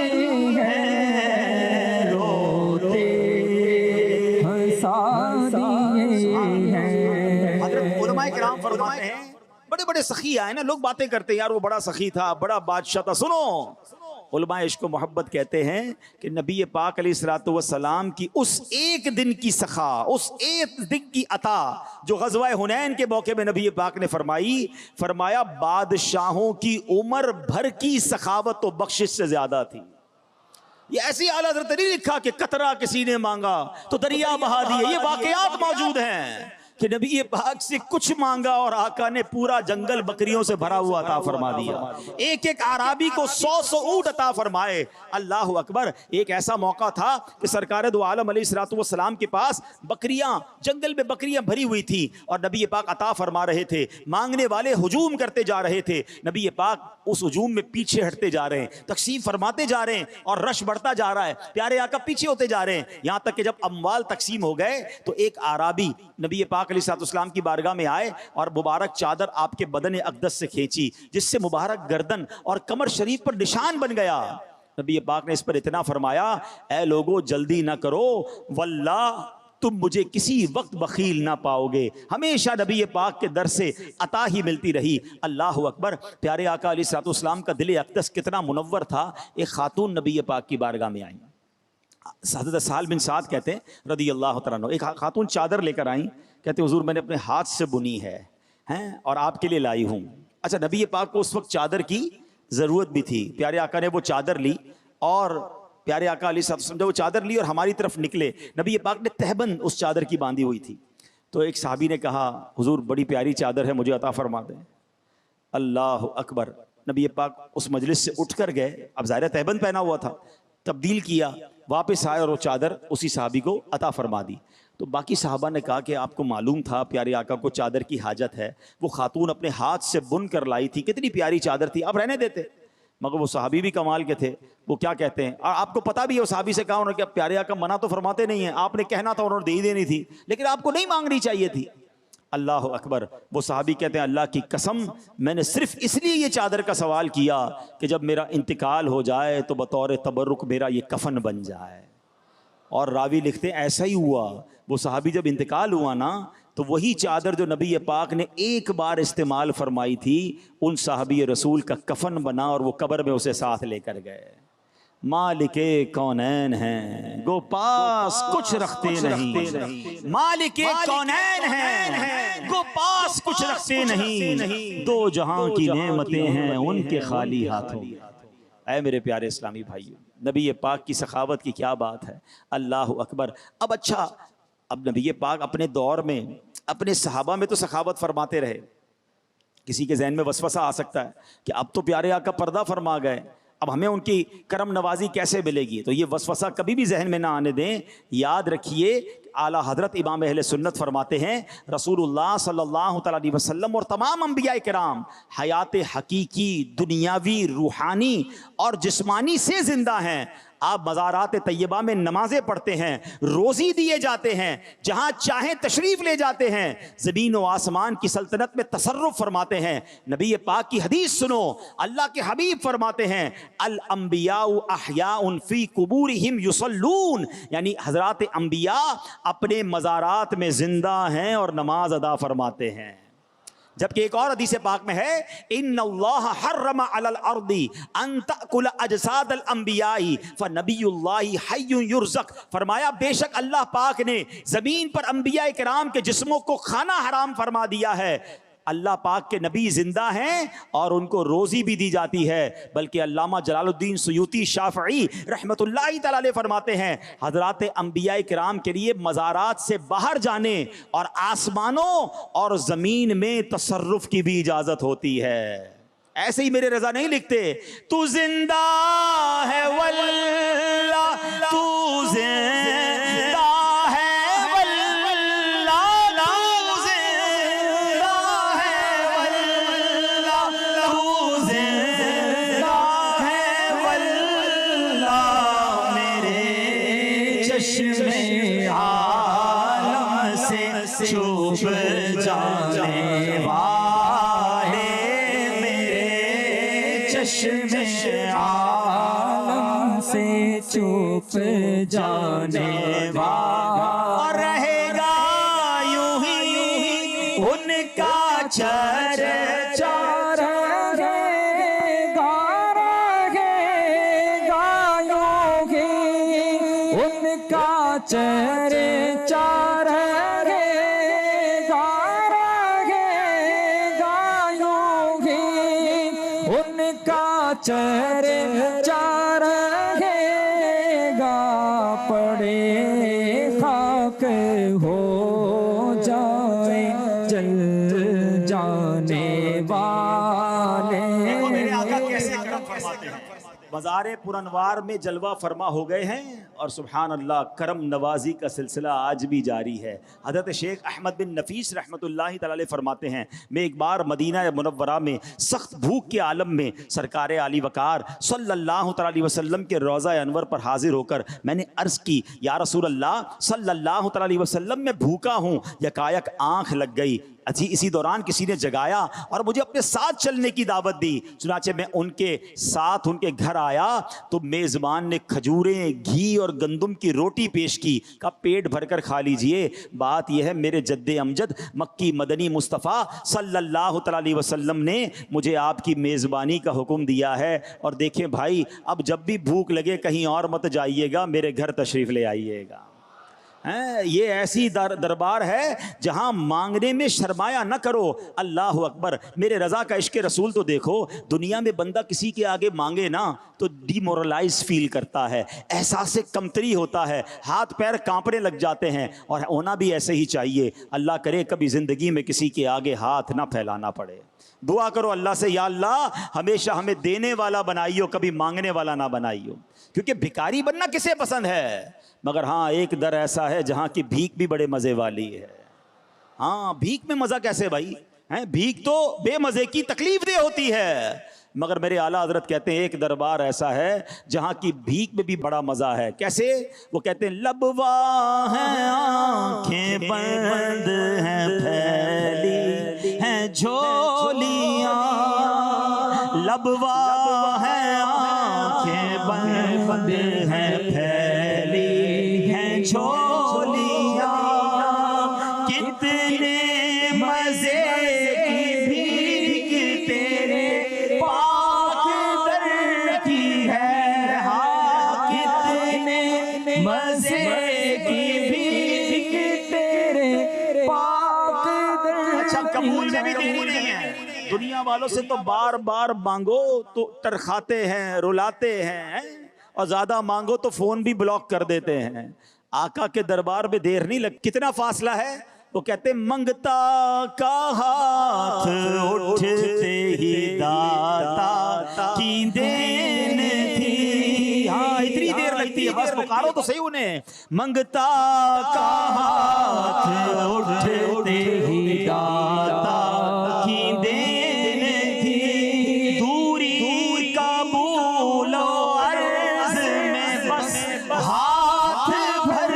ہیں، روتے ہنسا دیے ہیں۔ حضرت علماء کرام فرماتے ہیں، بڑے بڑے سخی آئے نا، لوگ باتیں کرتے ہیں یار وہ بڑا سخی تھا، بڑا بادشاہ تھا۔ سنو، علماء عشق و محبت کہتے ہیں کہ نبی پاک علیہ الصلوۃ والسلام کی اس ایک دن کی سخا، اس ایک دن کی عطا جو غزوہ حنین کے موقع میں نبی پاک نے فرمائی، فرمایا بادشاہوں کی عمر بھر کی سخاوت و بخشش سے زیادہ تھی۔ یہ ایسی اعلیٰ حضرت نے نہیں لکھا کہ قطرہ کسی نے مانگا تو دریا بہا دیے. یہ واقعات موجود ہیں کہ نبی پاک سے کچھ مانگا اور آقا نے پورا جنگل بکریوں سے بھرا ہوا عطا فرما دیا. ایک ایک عرابی کو 100 اونٹ عطا فرمائے. اللہ اکبر. ایک ایسا موقع تھا کہ سرکار دو عالم علیہ الصلوۃ والسلام کے پاس بکریاں، جنگل میں بکریاں بھری ہوئی تھی اور نبی پاک عطا فرما رہے تھے. مانگنے والے ہجوم کرتے جا رہے تھے. نبی پاک اس ہجوم میں پیچھے ہٹتے جا رہے ہیں، تقسیم فرماتے جا رہے ہیں اور رش بڑھتا جا رہا ہے. پیارے آقا پیچھے ہوتے جا رہے ہیں، یہاں تک کہ جب اموال تقسیم ہو گئے تو ایک عرابی نبی پاک علیہ الصلوۃ والسلام کی بارگاہ میں آئے اور مبارک چادر آپ کے بدن اقدس سے کھینچی، جس سے مبارک گردن اور کمر شریف پر نشان بن گیا. نبی پاک نے اس پر اتنا فرمایا، اے لوگو جلدی نہ کرو، واللہ تم مجھے کسی وقت بخیل نہ پاؤ گے. ہمیشہ نبی پاک کے در سے عطا ہی ملتی رہی. اللہ اکبر. پیارے آقا علیہ الصلوۃ والسلام کا دل اقدس کتنا منور تھا. ایک خاتون نبی پاک کی بارگاہ میں آئیں. حضرت سہل بن سعد کہتے ہیں رضی اللہ تعالیٰ عنہ، ایک خاتون چادر لے کر آئیں. کہتے حضور میں نے اپنے ہاتھ سے بنی ہے اور آپ کے لیے لائی ہوں. اچھا، نبی پاک کو اس وقت چادر کی ضرورت بھی تھی. پیارے آقا نے وہ چادر لی اور پیارے آقا علیہ الصلوۃ والسلام نے وہ چادر لی اور ہماری طرف نکلے. نبی پاک نے تہبند اس چادر کی باندھی ہوئی تھی. تو ایک صحابی نے کہا حضور بڑی پیاری چادر ہے، مجھے عطا فرما دیں. اللہ اکبر. نبی پاک اس مجلس سے اٹھ کر گئے. اب ظاہر تہبند پہنا ہوا تھا، تبدیل کیا، واپس آئے اور وہ چادر اسی صحابی کو عطا فرما دی. تو باقی صحابہ نے کہا کہ آپ کو معلوم تھا پیارے آقا کو چادر کی حاجت ہے، وہ خاتون اپنے ہاتھ سے بن کر لائی تھی، کتنی پیاری چادر تھی، آپ رہنے دیتے. مگر وہ صحابی بھی کمال کے تھے. وہ کیا کہتے ہیں، اور آپ کو پتا بھی ہے، وہ صحابی سے کہا انہوں نے کہ پیارے آقا منع تو فرماتے نہیں ہیں، آپ نے کہنا تھا، انہوں نے دے ہی دینی تھی، لیکن آپ کو نہیں مانگنی چاہیے تھی. اللہ اکبر. وہ صحابی کہتے ہیں اللہ کی قسم میں نے صرف اس لیے یہ چادر کا سوال کیا کہ جب میرا انتقال ہو جائے تو بطور تبرک میرا یہ کفن بن جائے. اور راوی لکھتے ہیں ایسا ہی ہوا. وہ صحابی جب انتقال ہوا نا تو وہی چادر جو نبی پاک نے ایک بار استعمال فرمائی تھی ان صحابی رسول کا کفن بنا اور وہ قبر میں اسے ساتھ لے کر گئے. مالک کونین ہیں گو پاس کچھ رکھتے نہیں، مالک کونین ہیں گو پاس کچھ رکھتے نہیں، دو جہاں کی نعمتیں ہیں ان کے خالی ہاتھوں. اے میرے پیارے اسلامی بھائیو، نبی پاک کی سخاوت کی کیا بات ہے. اللہ اکبر. اب اچھا، اب نبی پاک اپنے دور میں اپنے صحابہ میں تو سخاوت فرماتے رہے. کسی کے ذہن میں وسوسہ آ سکتا ہے کہ اب تو پیارے آقا پردہ فرما گئے، اب ہمیں ان کی کرم نوازی کیسے ملے گی. تو یہ وسوسہ کبھی بھی ذہن میں نہ آنے دیں. یاد رکھیے اعلیٰ حضرت امام اہل سنت فرماتے ہیں رسول اللہ صلی اللہ تعالیٰ علیہ وسلم اور تمام انبیاء کرام حیات حقیقی، دنیاوی، روحانی اور جسمانی سے زندہ ہیں. آپ مزارات طیبہ میں نمازیں پڑھتے ہیں، روزی دیے جاتے ہیں، جہاں چاہیں تشریف لے جاتے ہیں، زمین و آسمان کی سلطنت میں تصرف فرماتے ہیں. نبی پاک کی حدیث سنو، اللہ کے حبیب فرماتے ہیں الانبیاء احیاء فی قبورہم یصلون، یعنی حضرات انبیاء اپنے مزارات میں زندہ ہیں اور نماز ادا فرماتے ہیں. جبکہ ایک اور حدیث پاک میں ہے ان اللہ حرم علی الارض ان تاکل اجساد الانبیاء فنبی اللہ حی یرزق. فرمایا بے شک اللہ پاک نے زمین پر انبیاء کرام کے جسموں کو کھانا حرام فرما دیا ہے. اللہ پاک کے نبی زندہ ہیں اور ان کو روزی بھی دی جاتی ہے. بلکہ علامہ جلال الدین سیوطی شافعی رحمت اللہ تعالی علیہ فرماتے ہیں حضرات انبیاء کرام کے لیے مزارات سے باہر جانے اور آسمانوں اور زمین میں تصرف کی بھی اجازت ہوتی ہے. ایسے ہی میرے رضا نہیں لکھتے تو زندہ ہے واللہ تو زندہ چھپ جانے والے میرے چشم عالم سے چھپ جانے والا رہے گا یوں ہی ان کا چرچا رہے گا یوں ہی ان کا چرچا چرچا رہے والے میرے آقا کیسے کرم فرماتے ہیں. مزار پرانوار میں جلوہ فرما ہو گئے ہیں اور سبحان اللہ کرم نوازی کا سلسلہ آج بھی جاری ہے. حضرت شیخ احمد بن نفیس رحمۃ اللہ تعالی علیہ فرماتے ہیں میں ایک بار مدینہ منورہ میں سخت بھوک کے عالم میں سرکار عالی وقار صلی اللہ تعالی علیہ وسلم کے روضہ انور پر حاضر ہو کر میں نے عرض کی یا رسول اللہ صلی اللہ تعالی علیہ وسلم میں بھوکا ہوں. یکایک آنکھ لگ گئی. اسی دوران کسی نے جگایا اور مجھے اپنے ساتھ چلنے کی دعوت دی. چنانچہ میں ان کے ساتھ ان کے گھر آیا تو میزبان نے کھجوریں گھی اور گندم کی روٹی پیش کی. کہا پیٹ بھر کر کھا لیجئے. بات یہ ہے میرے جد امجد مکی مدنی مصطفیٰ صلی اللہ تعالی علیہ وسلم نے مجھے آپ کی میزبانی کا حکم دیا ہے. اور دیکھیں بھائی اب جب بھی بھوک لگے کہیں اور مت جائیے گا, میرے گھر تشریف لے آئیے گا. یہ ایسی دربار ہے جہاں مانگنے میں شرمایا نہ کرو. اللہ اکبر. میرے رضا کا عشق رسول تو دیکھو. دنیا میں بندہ کسی کے آگے مانگے نا تو ڈی مورلائز فیل کرتا ہے, احساس کمتری ہوتا ہے, ہاتھ پیر کانپنے لگ جاتے ہیں, اور ہونا بھی ایسے ہی چاہیے. اللہ کرے کبھی زندگی میں کسی کے آگے ہاتھ نہ پھیلانا پڑے. دعا کرو اللہ سے یا اللہ ہمیشہ ہمیں دینے والا بنائیو, کبھی مانگنے والا نہ بنائیو. کیونکہ بھکاری بننا کسے پسند ہے, مگر ہاں ایک در ایسا ہے جہاں کی بھیک بھی بڑے مزے والی ہے. ہاں بھیک میں مزہ کیسے بھائی, بھیک تو بے مزے کی تکلیف دہ ہوتی ہے. مگر میرے اعلیٰ حضرت کہتے ہیں ایک دربار ایسا ہے جہاں کی بھیک میں بھی بڑا مزہ ہے. کیسے؟ وہ کہتے ہیں لبوا ہیں آنکھیں بند ہیں پھیلی ہیں جھولیاں, لبوا ہیں آنکھیں بند ہیں پھیلی ہیں جھولیاں, کتنے مزے کی بھیک تیرے پاک در کی ہے. ہاں کتنے مزے کی بھیک تیرے پاک در. اچھا قبول میں بھی دیری نہیں ہے. دنیا والوں سے تو بار بار مانگو تو ترخاتے ہیں, رلاتے ہیں, اور زیادہ مانگو تو فون بھی بلاک کر دیتے ہیں. آقا کے دربار میں دیر نہیں لگ. کتنا فاصلہ ہے؟ وہ کہتے ہیں منگتا کا ہاتھ اٹھتے ہی داتا کی دین تھی. ہاں اتنی دیر لگتی ہے, بس پکارو تو صحیح انہیں. منگتا کا ہاتھ اٹھتے ہی داتا کی دین تھی, دوری کا بول و عرض میں بس ہاتھ بھر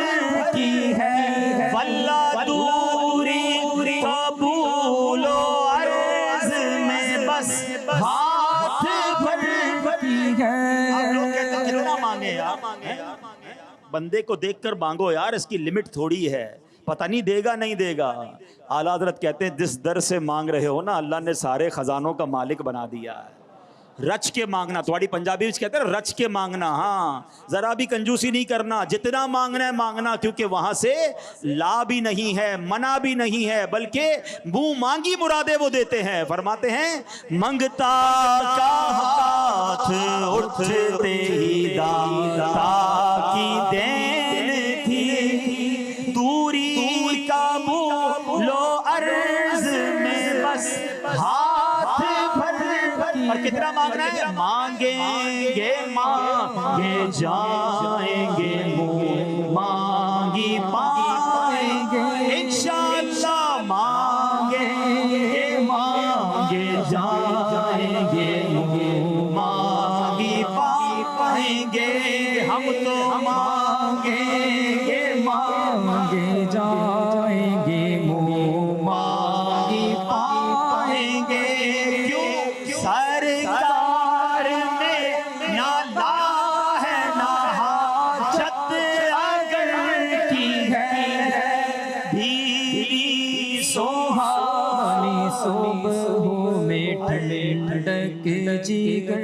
کی ہے. واللہ دوری کا بول و عرض میں بس ہاتھ بھر کی ہے. آپ لوگ کہتے ہیں کتنا مانگے یار, بندے کو دیکھ کر مانگو یار, اس کی لمٹ تھوڑی ہے, پتہ نہیں دے گا نہیں دے گا. اعلیٰ حضرت کہتے ہیں جس در سے مانگ رہے ہو نا اللہ نے سارے خزانوں کا مالک بنا دیا ہے. رچ کے مانگنا, تھوڑی پنجابی میں کہتے ہیں رچ کے مانگنا. ہاں ذرا بھی کنجوسی نہیں کرنا, جتنا مانگنا ہے مانگنا, کیونکہ وہاں سے لا بھی نہیں ہے منع بھی نہیں ہے, بلکہ منہ مانگی مرادیں وہ دیتے ہیں. فرماتے ہیں منگتا کا ہاتھ اٹھتے ہی داتا کی دین تھی, دوری کا بول و عرض میں بس ہاتھ بھر. اور کتنا مانگنا ہے؟ مانگیں گے مانگے جائیں گے, منہ مانگی پائیں گے انشاءاللہ. مانگیں گے مانگے جائیں گے, منہ مانگی پائیں گے. ہم تو مانگیں گے مانگے جائیں گے, منہ مانگی پائیں گے. سرکار میں نہ لا ہے نہ حاجت اگر کی ہے, بھیری سوہانی صبح میں ٹھنڈک جیگر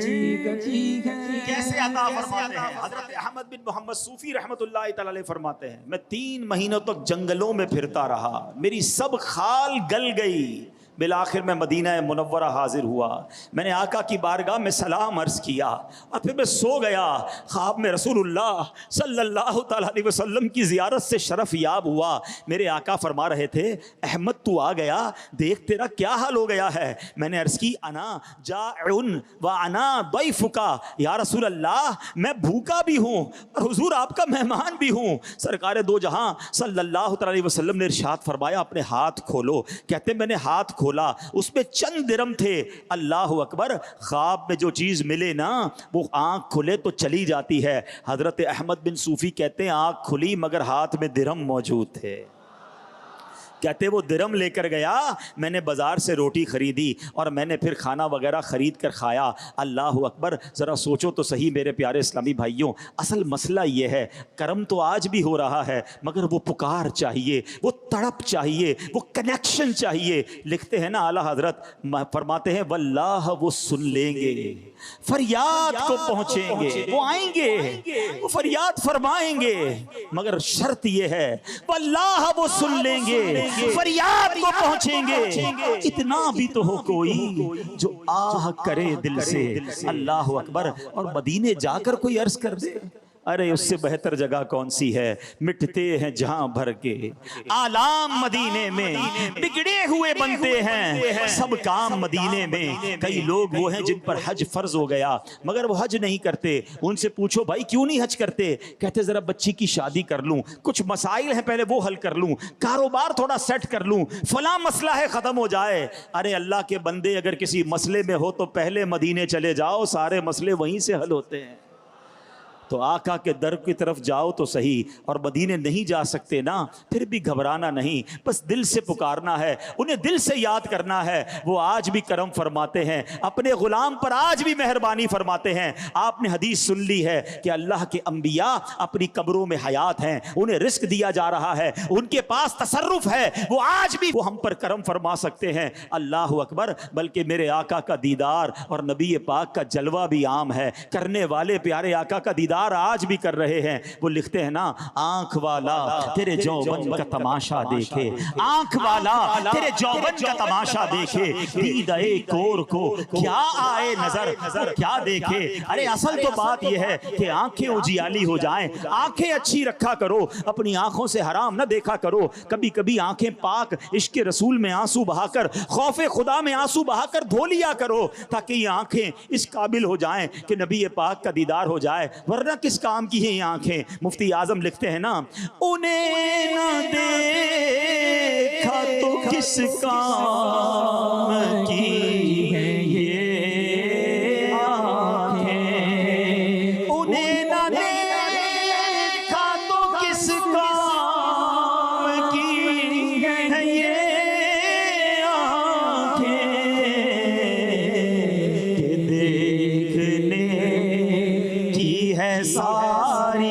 کی ہے. کیسے عطا فرماتے ہیں؟ حضرت احمد بن محمد صوفی رحمۃ اللہ تعالی علیہ فرماتے ہیں میں 3 مہینوں تک جنگلوں میں پھرتا رہا, میری سب خال گل گئی, بالآخر میں مدینہ منورہ حاضر ہوا، میں نے آقا کی بارگاہ میں سلام عرض کیا اور پھر میں سو گیا۔ خواب میں رسول اللہ صلی اللہ تعالیٰ علیہ وسلم کی زیارت سے شرف یاب ہوا۔ میرے آقا فرما رہے تھے احمد تو آ گیا، دیکھ تیرا کیا حال ہو گیا ہے۔ میں نے عرض کی انا جائع و انا ضیفک، یا رسول اللہ میں بھوکا بھی ہوں اور حضور آپ کا مہمان بھی ہوں۔ سرکار دو جہاں صلی اللہ تعالیٰ علیہ وسلم نے ارشاد فرمایا اپنے ہاتھ کھولو۔ کہتے میں نے ہاتھ کھولا، اس میں چند درم تھے۔ اللہ اکبر، خواب میں جو چیز ملے نا وہ آنکھ کھلے تو چلی جاتی ہے۔ حضرت احمد بن صوفی کہتے ہیں آنکھ کھلی مگر ہاتھ میں درم موجود تھے۔ کہتے وہ درم لے کر گیا، میں نے بازار سے روٹی خریدی اور میں نے پھر کھانا وغیرہ خرید کر کھایا۔ اللہ اکبر، ذرا سوچو تو صحیح میرے پیارے اسلامی بھائیوں، اصل مسئلہ یہ ہے کرم تو آج بھی ہو رہا ہے مگر وہ پکار چاہیے، وہ تڑپ چاہیے، وہ کنیکشن چاہیے۔ لکھتے ہیں نا اعلیٰ حضرت فرماتے ہیں واللہ وہ سن لیں گے، فریاد کو پہنچیں گے، وہ آئیں گے، وہ فریاد فرمائیں گے، مگر شرط یہ ہے واللہ وہ سن لیں گے، فریاد کو پہنچیں گے۔ اتنا بھی تو ہو کوئی جو آہ کرے دل سے، اللہ اکبر، اور مدینے جا کر کوئی عرض کر دے ارے اس سے بہتر جگہ کون سی ہے، مٹتے ہیں جہاں بھر کے آلام مدینے میں، بگڑے ہوئے بنتے ہیں سب کام مدینے میں۔ کئی لوگ وہ ہیں جن پر حج فرض ہو گیا مگر وہ حج نہیں کرتے، ان سے پوچھو بھائی کیوں نہیں حج کرتے؟ کہتے ذرا بچی کی شادی کر لوں، کچھ مسائل ہیں پہلے وہ حل کر لوں، کاروبار تھوڑا سیٹ کر لوں، فلاں مسئلہ ہے ختم ہو جائے۔ ارے اللہ کے بندے اگر کسی مسئلے میں ہو تو پہلے مدینے چلے جاؤ، سارے مسئلے وہیں سے حل ہوتے ہیں۔ تو آقا کے در کی طرف جاؤ تو صحیح، اور مدینے نہیں جا سکتے نا پھر بھی گھبرانا نہیں، بس دل سے پکارنا ہے، انہیں دل سے یاد کرنا ہے۔ وہ آج بھی کرم فرماتے ہیں، اپنے غلام پر آج بھی مہربانی فرماتے ہیں۔ آپ نے حدیث سن لی ہے کہ اللہ کے انبیاء اپنی قبروں میں حیات ہیں، انہیں رزق دیا جا رہا ہے، ان کے پاس تصرف ہے، وہ آج بھی وہ ہم پر کرم فرما سکتے ہیں۔ اللہ اکبر، بلکہ میرے آقا کا دیدار اور نبی پاک کا جلوہ بھی عام ہے، کرنے والے پیارے آقا کا دیدار آج بھی کر رہے ہیں۔ وہ لکھتے ہیں نا آنکھ والا تیرے جوبن کا تماشا دیکھے، آنکھ والا تیرے جوبن کا تماشا دیکھے، دیدے کور کو کیا آئے نظر کیا دیکھے۔ ارے اصل تو بات یہ ہے کہ آنکھیں اجیالی ہو جائیں، آنکھیں اچھی رکھا کرو، اپنی آنکھوں سے حرام نہ دیکھا کرو۔ کبھی کبھی آنکھیں پاک عشق رسول میں آنسو بہا کر، خوف خدا میں آنسو بہا کر دھو لیا کرو، تاکہ یہ آنکھیں اس قابل ہو جائیں کہ نبی پاک کا دیدار ہو جائے۔ ورنہ کس کام کی ہیں یہ آنکھیں؟ مفتی اعظم لکھتے ہیں نا انہیں نہ دیکھا تو کس کام کی ہیں یہ آنکھیں، انہیں نہ دیکھا تو کس کام کی ہیں یہ آنکھیں، کہ دیکھنے کی ہے ساری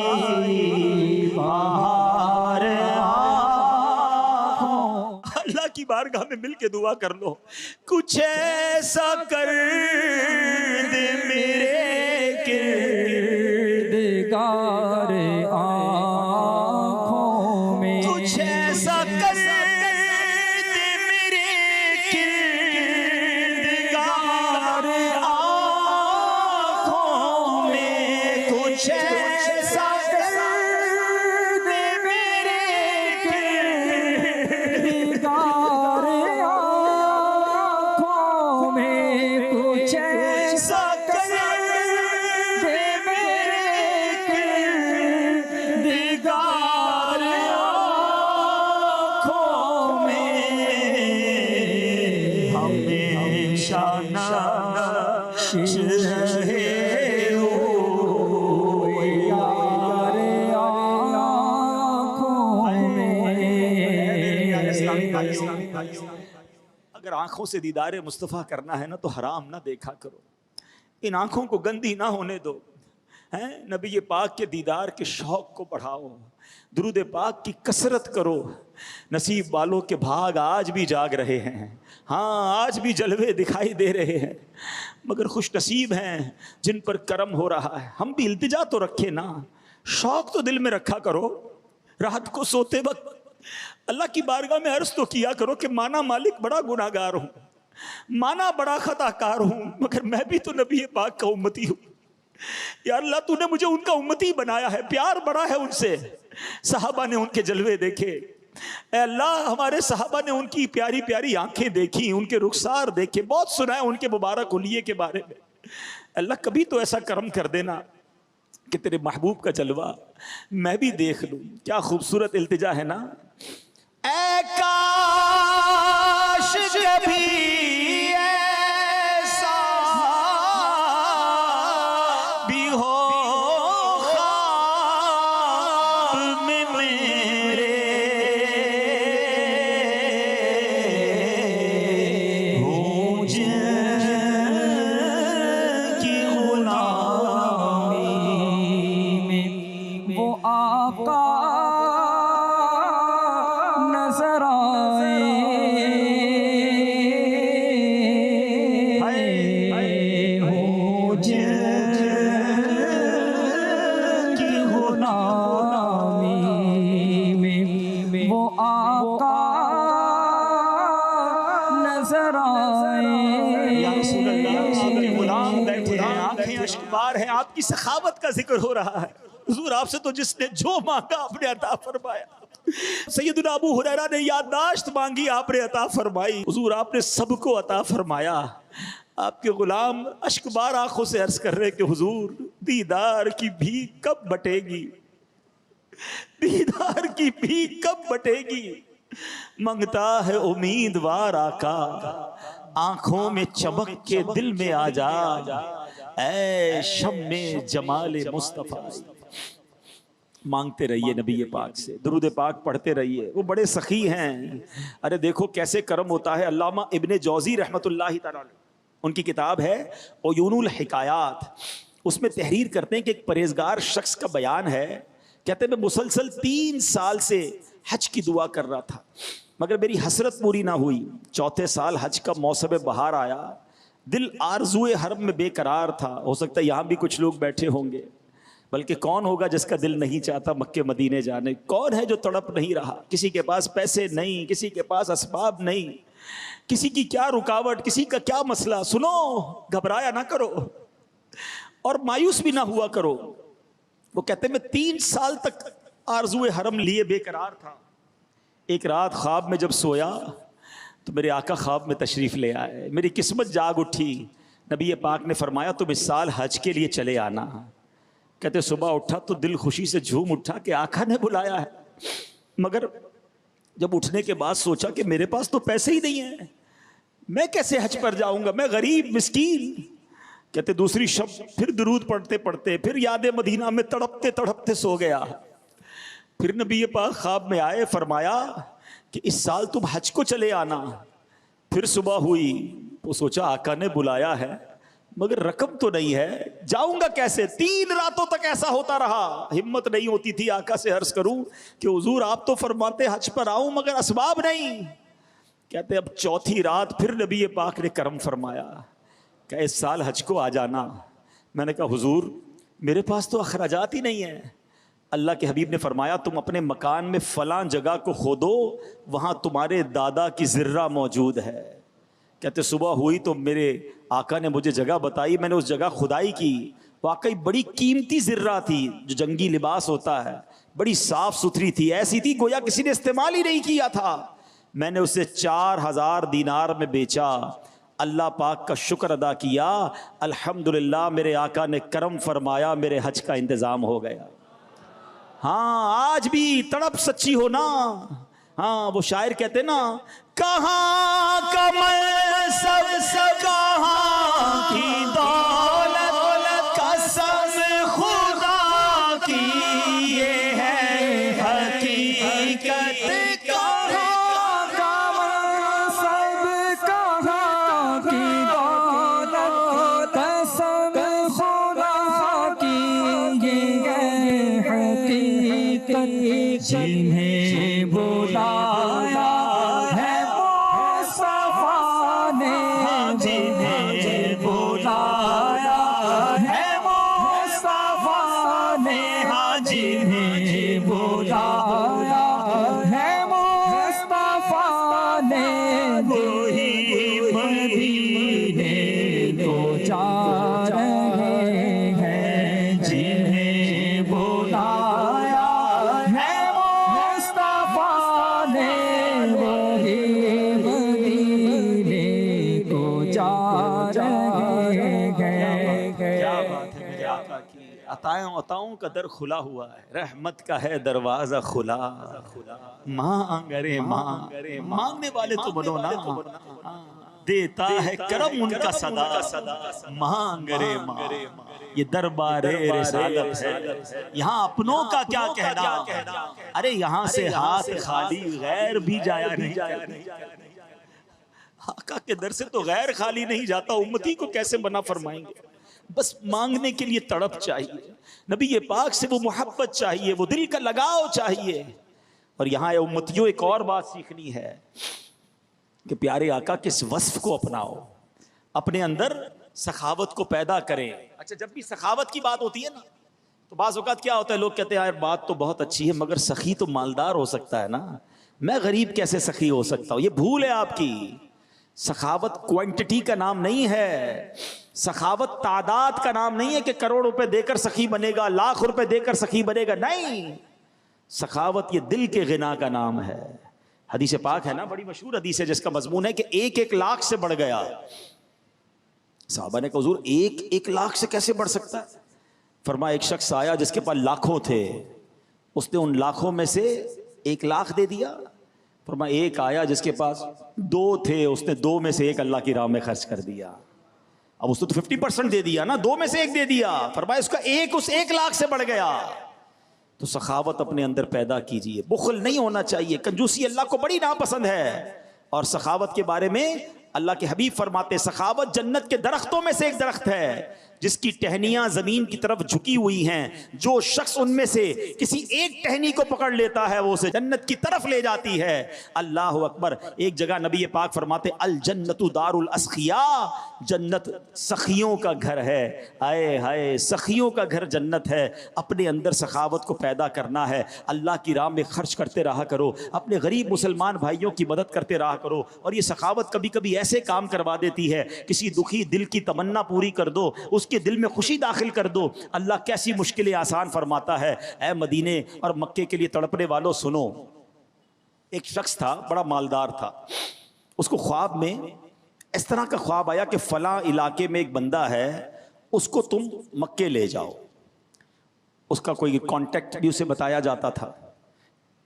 بہار آنکھوں۔ اللہ کی بارگاہ میں مل کے دعا کر لو، کچھ ایسا کر دے میرے کردگار آنکھوں میں، کچھ ایسا کر دے میرے کردگار آنکھوں میں، کچھ ایسا کر دے میرے کردگار آنکھوں میں، کچھ ایسا کر دے میرے کردگار آنکھوں میں، ہمیشہ نقش رہے اگر آنکھوں سے دیدار مصطفیٰ کرنا ہے نا تو حرام نہ دیکھا کرو، ان آنکھوں کو گندی نہ ہونے دو، نبی پاک کے دیدار کے شوق کو بڑھاؤ، درود پاک کی کثرت کرو۔ نصیب والوں کے بھاگ آج بھی جاگ رہے ہیں، ہاں آج بھی جلوے دکھائی دے رہے ہیں، مگر خوش نصیب ہیں جن پر کرم ہو رہا ہے۔ ہم بھی التجا تو رکھے نا، شوق تو دل میں رکھا کرو، رات کو سوتے وقت اللہ کی بارگاہ میں عرض تو کیا کرو کہ مانا مالک بڑا گناہگار ہوں، مانا بڑا خطا کار ہوں، مگر میں بھی تو نبی پاک کا امتی ہوں۔ یا اللہ تو نے مجھے ان کا امتی بنایا ہے، پیار بڑا ہے ان سے، صحابہ نے ان کے جلوے دیکھے، اے اللہ ہمارے صحابہ نے ان کی پیاری پیاری آنکھیں دیکھی، ان کے رخسار دیکھے، بہت سنا ہے ان کے مبارک حلیے کے بارے میں۔ اللہ کبھی تو ایسا کرم کر دینا کہ تیرے محبوب کا جلوہ میں بھی دیکھ لوں۔ کیا خوبصورت التجا ہے نا، اے کاش کبھی ایسا بھی ہو خواب میں میرے، ہوں جن کی غلامی میں وہ آقا نظر آئے، ہوں جن کی غلامی میں وہ آقا نظر آئے۔ یا رسول اللہ، آپ کے غلام بیٹھے ہیں، آنکھیں اشکبار ہیں، آپ کی سخاوت کا ذکر ہو رہا ہے۔ حضور آپ سے تو جس نے جو مانگا آپ نے عطا فرمایا۔ سیدنا ابو ہریرہ نے یادداشت مانگی، آپ نے عطا فرمائی۔ حضور آپ نے سب کو عطا فرمایا۔ آپ کے غلام اشکبار آنکھوں سے عرض کر رہے کہ حضور دیدار کی بھیک کب بٹے گی، دیدار کی بھیک کب بٹے گی، منگتا ہے امیدوار آقا، آنکھوں میں چمک کے دل میں آ جا، اے شمع جمال مصطفیٰ۔ مانگتے رہیے نبی پاک سے، درود پاک پڑھتے رہیے، وہ بڑے سخی ہیں۔ ارے دیکھو کیسے کرم ہوتا ہے۔ علامہ ابن جوزی رحمۃ اللہ تعالی علیہ، ان کی کتاب ہے عیون الحکایات، اس میں تحریر کرتے ہیں کہ ایک پرہیزگار شخص کا بیان ہے، کہتے ہیں میں مسلسل 3 سال سے حج کی دعا کر رہا تھا مگر میری حسرت پوری نہ ہوئی۔ 4تھے سال حج کا موسم بہار آیا، دل آرزوئے حرم میں بے قرار تھا۔ ہو سکتا ہے یہاں بھی کچھ لوگ بیٹھے ہوں گے، بلکہ کون ہوگا جس کا دل نہیں چاہتا مکے مدینے جانے؟ کون ہے جو تڑپ نہیں رہا؟ کسی کے پاس پیسے نہیں، کسی کے پاس اسباب نہیں، کسی کی کیا رکاوٹ، کسی کا کیا مسئلہ۔ سنو، گھبرایا نہ کرو اور مایوس بھی نہ ہوا کرو۔ وہ کہتے ہیں میں 3 سال تک آرزوئے حرم لیے بے قرار تھا۔ ایک رات خواب میں جب سویا تو میرے آقا خواب میں تشریف لے آئے، میری قسمت جاگ اٹھی۔ نبی پاک نے فرمایا تم اس سال حج کے لیے چلے آنا۔ کہتے صبح اٹھا تو دل خوشی سے جھوم اٹھا کہ آقا نے بلایا ہے، مگر جب اٹھنے کے بعد سوچا کہ میرے پاس تو پیسے ہی نہیں ہیں، میں کیسے حج پر جاؤں گا، میں غریب مسکین۔ کہتے دوسری شب پھر درود پڑھتے پڑھتے پھر یاد مدینہ میں تڑپتے تڑپتے سو گیا۔ پھر نبی پاک خواب میں آئے، فرمایا کہ اس سال تم حج کو چلے آنا۔ پھر صبح ہوئی وہ سوچا آقا نے بلایا ہے مگر رقم تو نہیں ہے، جاؤں گا کیسے؟ 3 راتوں تک ایسا ہوتا رہا، ہمت نہیں ہوتی تھی آقا سے عرض کروں کہ حضور آپ تو فرماتے حج پر آؤں مگر اسباب نہیں۔ کہتے اب 4تھی رات پھر نبی پاک نے کرم فرمایا کہ اس سال حج کو آ جانا۔ میں نے کہا حضور میرے پاس تو اخراجات ہی نہیں ہیں۔ اللہ کے حبیب نے فرمایا تم اپنے مکان میں فلاں جگہ کو کھودو، وہاں تمہارے دادا کی ذرہ موجود ہے۔ کہتے صبح ہوئی تو میرے آقا نے مجھے جگہ بتائی، میں نے اس جگہ کھدائی کی، واقعی بڑی قیمتی ذرہ تھی، جو جنگی لباس ہوتا ہے، بڑی صاف ستھری تھی، ایسی تھی گویا کسی نے استعمال ہی نہیں کیا تھا۔ میں نے اسے 4000 دینار میں بیچا، اللہ پاک کا شکر ادا کیا، الحمدللہ میرے آقا نے کرم فرمایا، میرے حج کا انتظام ہو گیا۔ ہاں آج بھی تڑپ سچی ہو نا۔ ہاں وہ شاعر کہتے نا کہاں کا منصب کہاں کی دولت، قسم خدا کی یہ ہے حقیقت، کہاں کا منصب کہاں کی دولت، قسم خدا کی یہ حقیقت، جنہیں بلایا ہے مصطفیٰ نے، جنہیں بلایا ہے مصطفیٰ نے، جنہیں بلایا ہے عطاؤں کا در کھلا ہوا ہے، رحمت کا ہے دروازہ کھلا، مانگ رے مانگ، مانگنے والے تو بنو نا، دیتا ہے کرم ان کا صدا، مانگ رے مانگ، یہ دربار رسالت ہے، یہاں اپنوں کا کیا کہنا، ارے یہاں سے ہاتھ خالی غیر بھی جایا نہیں کرتا، آقا کے در سے تو غیر خالی نہیں جاتا، امتی کو کیسے منع فرمائیں گے؟ بس مانگنے کے لیے تڑپ چاہیے، نبی پاک سے وہ محبت چاہیے، وہ دل کا لگاؤ چاہیے۔ اور یہاں اے امتیوں ایک اور بات سیکھنی ہے کہ پیارے آقا کس وصف کو اپناؤ، اپنے اندر سخاوت کو پیدا کریں۔ اچھا جب بھی سخاوت کی بات ہوتی ہے نا تو بعض اوقات کیا ہوتا ہے، لوگ کہتے ہیں یار بات تو بہت اچھی ہے مگر سخی تو مالدار ہو سکتا ہے نا، میں غریب کیسے سخی ہو سکتا ہوں؟ یہ بھول ہے آپ کی۔ سخاوت کوانٹٹی کا نام نہیں ہے، سخاوت تعداد کا نام نہیں ہے کہ کروڑ روپے دے کر سخی بنے گا، لاکھ روپے دے کر سخی بنے گا، نہیں، سخاوت یہ دل کے غنا کا نام ہے۔ حدیث پاک ہے نا، بڑی مشہور حدیث ہے جس کا مضمون ہے کہ 1 لاکھ سے بڑھ گیا۔ صحابہ نے کہا حضور 1 لاکھ سے کیسے بڑھ سکتا ہے؟ فرمایا ایک شخص آیا جس کے پاس لاکھوں تھے، اس نے ان لاکھوں میں سے 1 لاکھ دے دیا۔ فرمایا ایک آیا جس کے پاس 2 تھے، اس نے 2 میں سے 1 اللہ کی راہ میں خرچ کر دیا۔ اب اس نے تو 50% دے دیا نا، 2 میں سے 1 دے دیا۔ فرمایا اس کا 1 لاکھ سے بڑھ گیا۔ تو سخاوت اپنے اندر پیدا کیجئے، بخل نہیں ہونا چاہیے، کنجوسی اللہ کو بڑی ناپسند ہے۔ اور سخاوت کے بارے میں اللہ کے حبیب فرماتے سخاوت جنت کے درختوں میں سے ایک درخت ہے جس کی ٹہنیاں زمین کی طرف جھکی ہوئی ہیں، جو شخص ان میں سے کسی ایک ٹہنی کو پکڑ لیتا ہے وہ اسے جنت کی طرف لے جاتی ہے۔ اللہ اکبر۔ ایک جگہ نبی پاک فرماتے الجنت دار الاسخیاء، جنت سخیوں کا گھر ہے۔ آئے ہائے، سخیوں کا گھر جنت ہے۔ اپنے اندر سخاوت کو پیدا کرنا ہے، اللہ کی راہ میں خرچ کرتے رہا کرو، اپنے غریب مسلمان بھائیوں کی مدد کرتے رہا کرو۔ اور یہ سخاوت کبھی کبھی ایسے کام کروا دیتی ہے، کسی دکھی دل کی تمنا پوری کر دو، اس کے دل میں خوشی داخل کر دو، اللہ کیسی مشکلیں آسان فرماتا ہے۔ اے مدینے اور مکے کے لیے تڑپنے والوں سنو، ایک شخص تھا بڑا مالدار تھا، اس کو خواب میں اس طرح کا خواب آیا کہ فلاں علاقے میں ایک بندہ ہے، اس کو تم مکے لے جاؤ۔ اس کا کوئی کانٹیکٹ بھی اسے بتایا جاتا تھا۔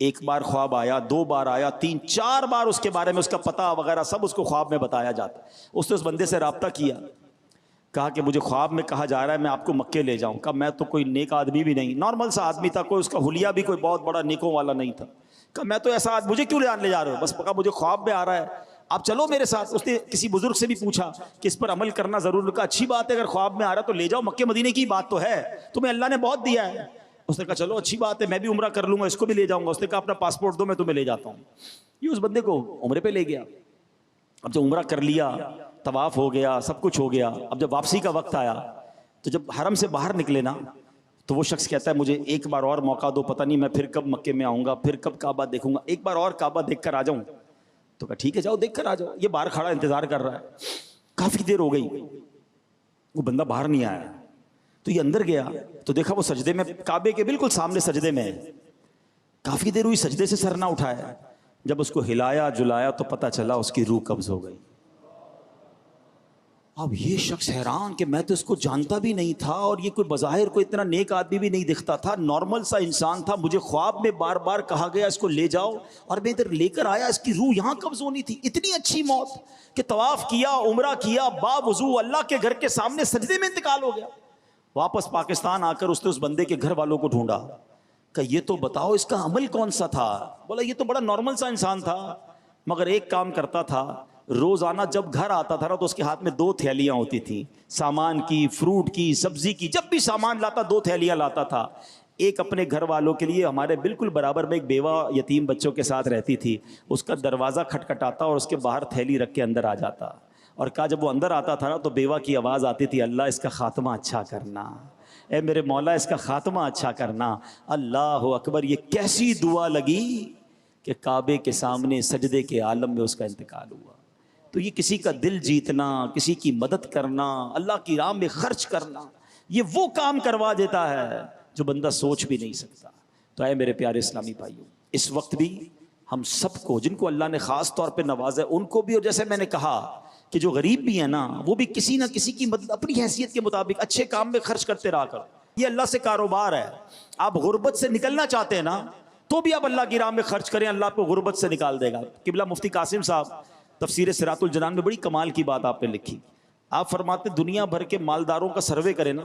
ایک بار خواب آیا، 2 بار آیا، 3 4 بار اس کے بارے میں اس کا پتہ وغیرہ سب اس کو خواب میں بتایا جاتا۔ اس نے اس بندے سے رابطہ کیا، کہا کہ مجھے خواب میں کہا جا رہا ہے میں آپ کو مکے لے جاؤں۔ کہا میں تو کوئی نیک آدمی بھی نہیں، نارمل سا آدمی تھا، کوئی اس کا حلیہ بھی کوئی بہت بڑا نیکوں والا نہیں تھا۔ کہا میں تو ایسا آدمی، مجھے کیوں لے جا رہے ہو؟ بس کہا مجھے خواب میں آ رہا ہے، آپ چلو میرے ساتھ۔ اس نے کسی بزرگ سے بھی پوچھا کہ اس پر عمل کرنا ضرور، کہا اچھی بات ہے، اگر خواب میں آ رہا تو لے جاؤ، مکے مدینے کی بات تو ہے، تمہیں اللہ نے بہت دیا ہے۔ اس نے کہا چلو اچھی بات ہے، میں بھی عمرہ کر لوں گا، اس کو بھی لے جاؤں گا۔ اس نے کہا اپنا پاسپورٹ دو، میں تمہیں لے جاتا ہوں۔ یہ اس بندے کو عمرے پہ لے گیا۔ اب جب عمرہ کر لیا، طواف ہو گیا، سب کچھ ہو گیا، اب جب واپسی کا وقت آیا تو جب حرم سے باہر نکلے نا تو وہ شخص کہتا ہے مجھے ایک بار اور موقع دو، پتہ نہیں میں پھر کب مکے میں آؤں گا، پھر کب کعبہ دیکھوں گا، ایک بار اور کعبہ دیکھ کر آ جاؤں۔ تو کہا ٹھیک ہے جاؤ دیکھ کر آ جاؤ۔ یہ باہر کھڑا انتظار کر رہا ہے، کافی دیر ہو گئی، وہ بندہ باہر نہیں آیا۔ تو یہ اندر گیا تو دیکھا وہ سجدے میں، کعبے کے بالکل سامنے سجدے میں ہے۔ کافی دیر ہوئی سجدے سے سر نہ اٹھایا، جب اس کو ہلایا جلایا تو پتہ چلا اس کی روح قبض ہو گئی۔ اب یہ شخص حیران کہ میں تو اس کو جانتا بھی نہیں تھا، اور یہ کوئی بظاہر کوئی اتنا نیک آدمی بھی نہیں دکھتا تھا، نارمل سا انسان تھا، مجھے خواب میں بار بار کہا گیا اس کو لے جاؤ اور میں ادھر لے کر آیا، اس کی روح یہاں قبض ہونی تھی۔ اتنی اچھی موت کہ طواف کیا، عمرہ کیا، با وضو اللہ کے گھر کے سامنے سجدے میں انتقال ہو گیا۔ واپس پاکستان آ کر اس نے اس بندے کے گھر والوں کو ڈھونڈا کہ یہ تو بتاؤ اس کا عمل کون سا تھا؟ بولا یہ تو بڑا نارمل سا انسان تھا، مگر ایک کام کرتا تھا، روزانہ جب گھر آتا تھا نا تو اس کے ہاتھ میں 2 تھیلیاں ہوتی تھیں، سامان کی، فروٹ کی، سبزی کی، جب بھی سامان لاتا 2 تھیلیاں لاتا تھا۔ ایک اپنے گھر والوں کے لیے، ہمارے بالکل برابر میں ایک بیوہ یتیم بچوں کے ساتھ رہتی تھی، اس کا دروازہ کھٹکھٹاتا اور اس کے باہر تھیلی رکھ کے اندر آ جاتا، اور کہا جب وہ اندر آتا تھا نا تو بیوہ کی آواز آتی تھی، اللہ اس کا خاتمہ اچھا کرنا، اے میرے مولا اس کا خاتمہ اچھا کرنا۔ اللہ اکبر، یہ کیسی دعا لگی کہ کعبے کے سامنے سجدے کے عالم میں اس کا انتقال ہوا۔ تو یہ کسی کا دل جیتنا، کسی کی مدد کرنا، اللہ کی راہ میں خرچ کرنا، یہ وہ کام کروا دیتا ہے جو بندہ سوچ بھی نہیں سکتا۔ تو اے میرے پیارے اسلامی بھائیوں، اس وقت بھی ہم سب کو، جن کو اللہ نے خاص طور پہ نوازا ہے ان کو بھی، اور جیسے میں نے کہا کہ جو غریب بھی ہیں نا وہ بھی کسی نہ کسی کی مدد اپنی حیثیت کے مطابق اچھے کام میں خرچ کرتے رہا کر. یہ اللہ سے کاروبار ہے. آپ غربت سے نکلنا چاہتے ہیں نا تو بھی آپ اللہ کی راہ میں خرچ کریں, اللہ آپ کو غربت سے نکال دے گا. قبلہ مفتی قاسم صاحب تفسیر صراط الجنان میں بڑی کمال کی بات آپ نے لکھی. آپ فرماتے دنیا بھر کے مالداروں کا سروے کریں نا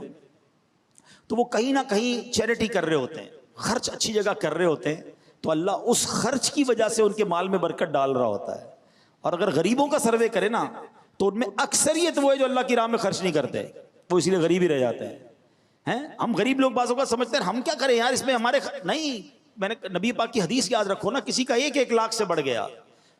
تو وہ کہیں نہ کہیں چیریٹی کر رہے ہوتے ہیں, خرچ اچھی جگہ کر رہے ہوتے ہیں, تو اللہ اس خرچ کی وجہ سے ان کے مال میں برکت ڈال رہا ہوتا ہے. اور اگر غریبوں کا سروے کرے نا تو ان میں اکثریت وہ ہے جو اللہ کی راہ میں خرچ نہیں کرتے, وہ اسی لیے غریب ہی رہ جاتے ہیں. ہم غریب لوگ بعض اوقات سمجھتے ہیں ہم کیا کریں یار اس میں ہمارے نہیں. میں نے نبی پاک کی حدیث یاد رکھو نا, کسی کا 1 لاکھ سے بڑھ گیا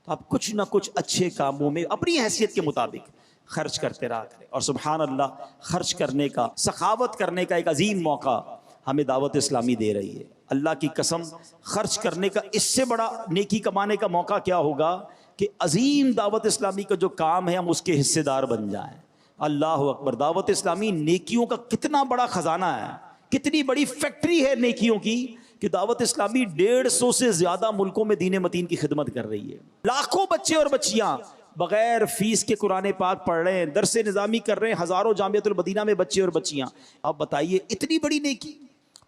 تو آپ کچھ نہ کچھ اچھے کاموں میں اپنی حیثیت کے مطابق خرچ کرتے رہا کریں. اور سبحان اللہ, خرچ کرنے کا, سخاوت کرنے کا ایک عظیم موقع ہمیں دعوت اسلامی دے رہی ہے. اللہ کی قسم, خرچ کرنے کا اس سے بڑا نیکی کمانے کا موقع کیا ہوگا کہ عظیم دعوت اسلامی کا جو کام ہے ہم اس کے حصے دار بن جائیں. اللہ اکبر. دعوت اسلامی نیکیوں کا کتنا بڑا خزانہ ہے, کتنی بڑی فیکٹری ہے نیکیوں کی کہ دعوت اسلامی 150 سے زیادہ ملکوں میں دین متین کی خدمت کر رہی ہے. لاکھوں بچے اور بچیاں بغیر فیس کے قرآن پاک پڑھ رہے ہیں, درس نظامی کر رہے ہیں, ہزاروں جامعۃ المدینہ میں بچے اور بچیاں. آپ بتائیے اتنی بڑی نیکی.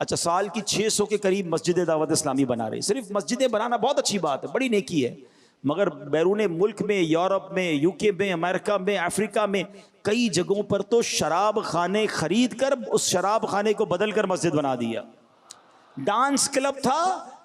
اچھا, سال کی 600 کے قریب مسجد دعوت اسلامی بنا رہی. صرف مسجدیں بنانا بہت اچھی بات ہے, بڑی نیکی ہے, مگر بیرون ملک میں, یورپ میں, UK میں, امریکہ میں, افریقہ میں کئی جگہوں پر تو شراب خانے خرید کر اس شراب خانے کو بدل کر مسجد بنا دیا. ڈانس کلب تھا,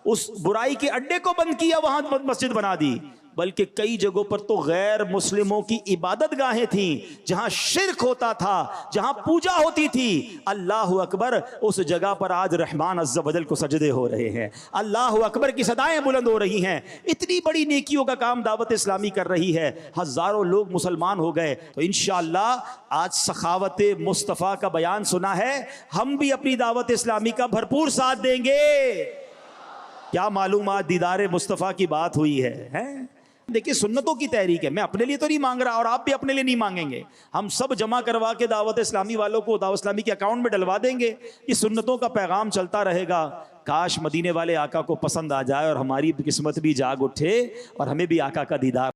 اس برائی کے اڈے کو بند کیا, وہاں مسجد بنا دی. بلکہ کئی جگہوں پر تو غیر مسلموں کی عبادت گاہیں تھیں جہاں شرک ہوتا تھا, جہاں پوجا ہوتی تھی. اللہ اکبر, اس جگہ پر آج رحمان عز و جل کو سجدے ہو رہے ہیں, اللہ اکبر کی صدائیں بلند ہو رہی ہیں. اتنی بڑی نیکیوں کا کام دعوت اسلامی کر رہی ہے, ہزاروں لوگ مسلمان ہو گئے. تو انشاءاللہ آج سخاوت مصطفیٰ کا بیان سنا ہے, ہم بھی اپنی دعوت اسلامی کا بھرپور ساتھ دیں گے. کیا معلوم آج دیدار مصطفیٰ کی بات ہوئی ہے. دیکھیے سنتوں کی تحریک ہے, میں اپنے لیے تو نہیں مانگ رہا اور آپ بھی اپنے لیے نہیں مانگیں گے. ہم سب جمع کروا کے دعوت اسلامی والوں کو دعوت اسلامی کے اکاؤنٹ میں ڈلوا دیں گے. یہ سنتوں کا پیغام چلتا رہے گا. کاش مدینے والے آقا کو پسند آ جائے اور ہماری قسمت بھی جاگ اٹھے اور ہمیں بھی آقا کا دیدار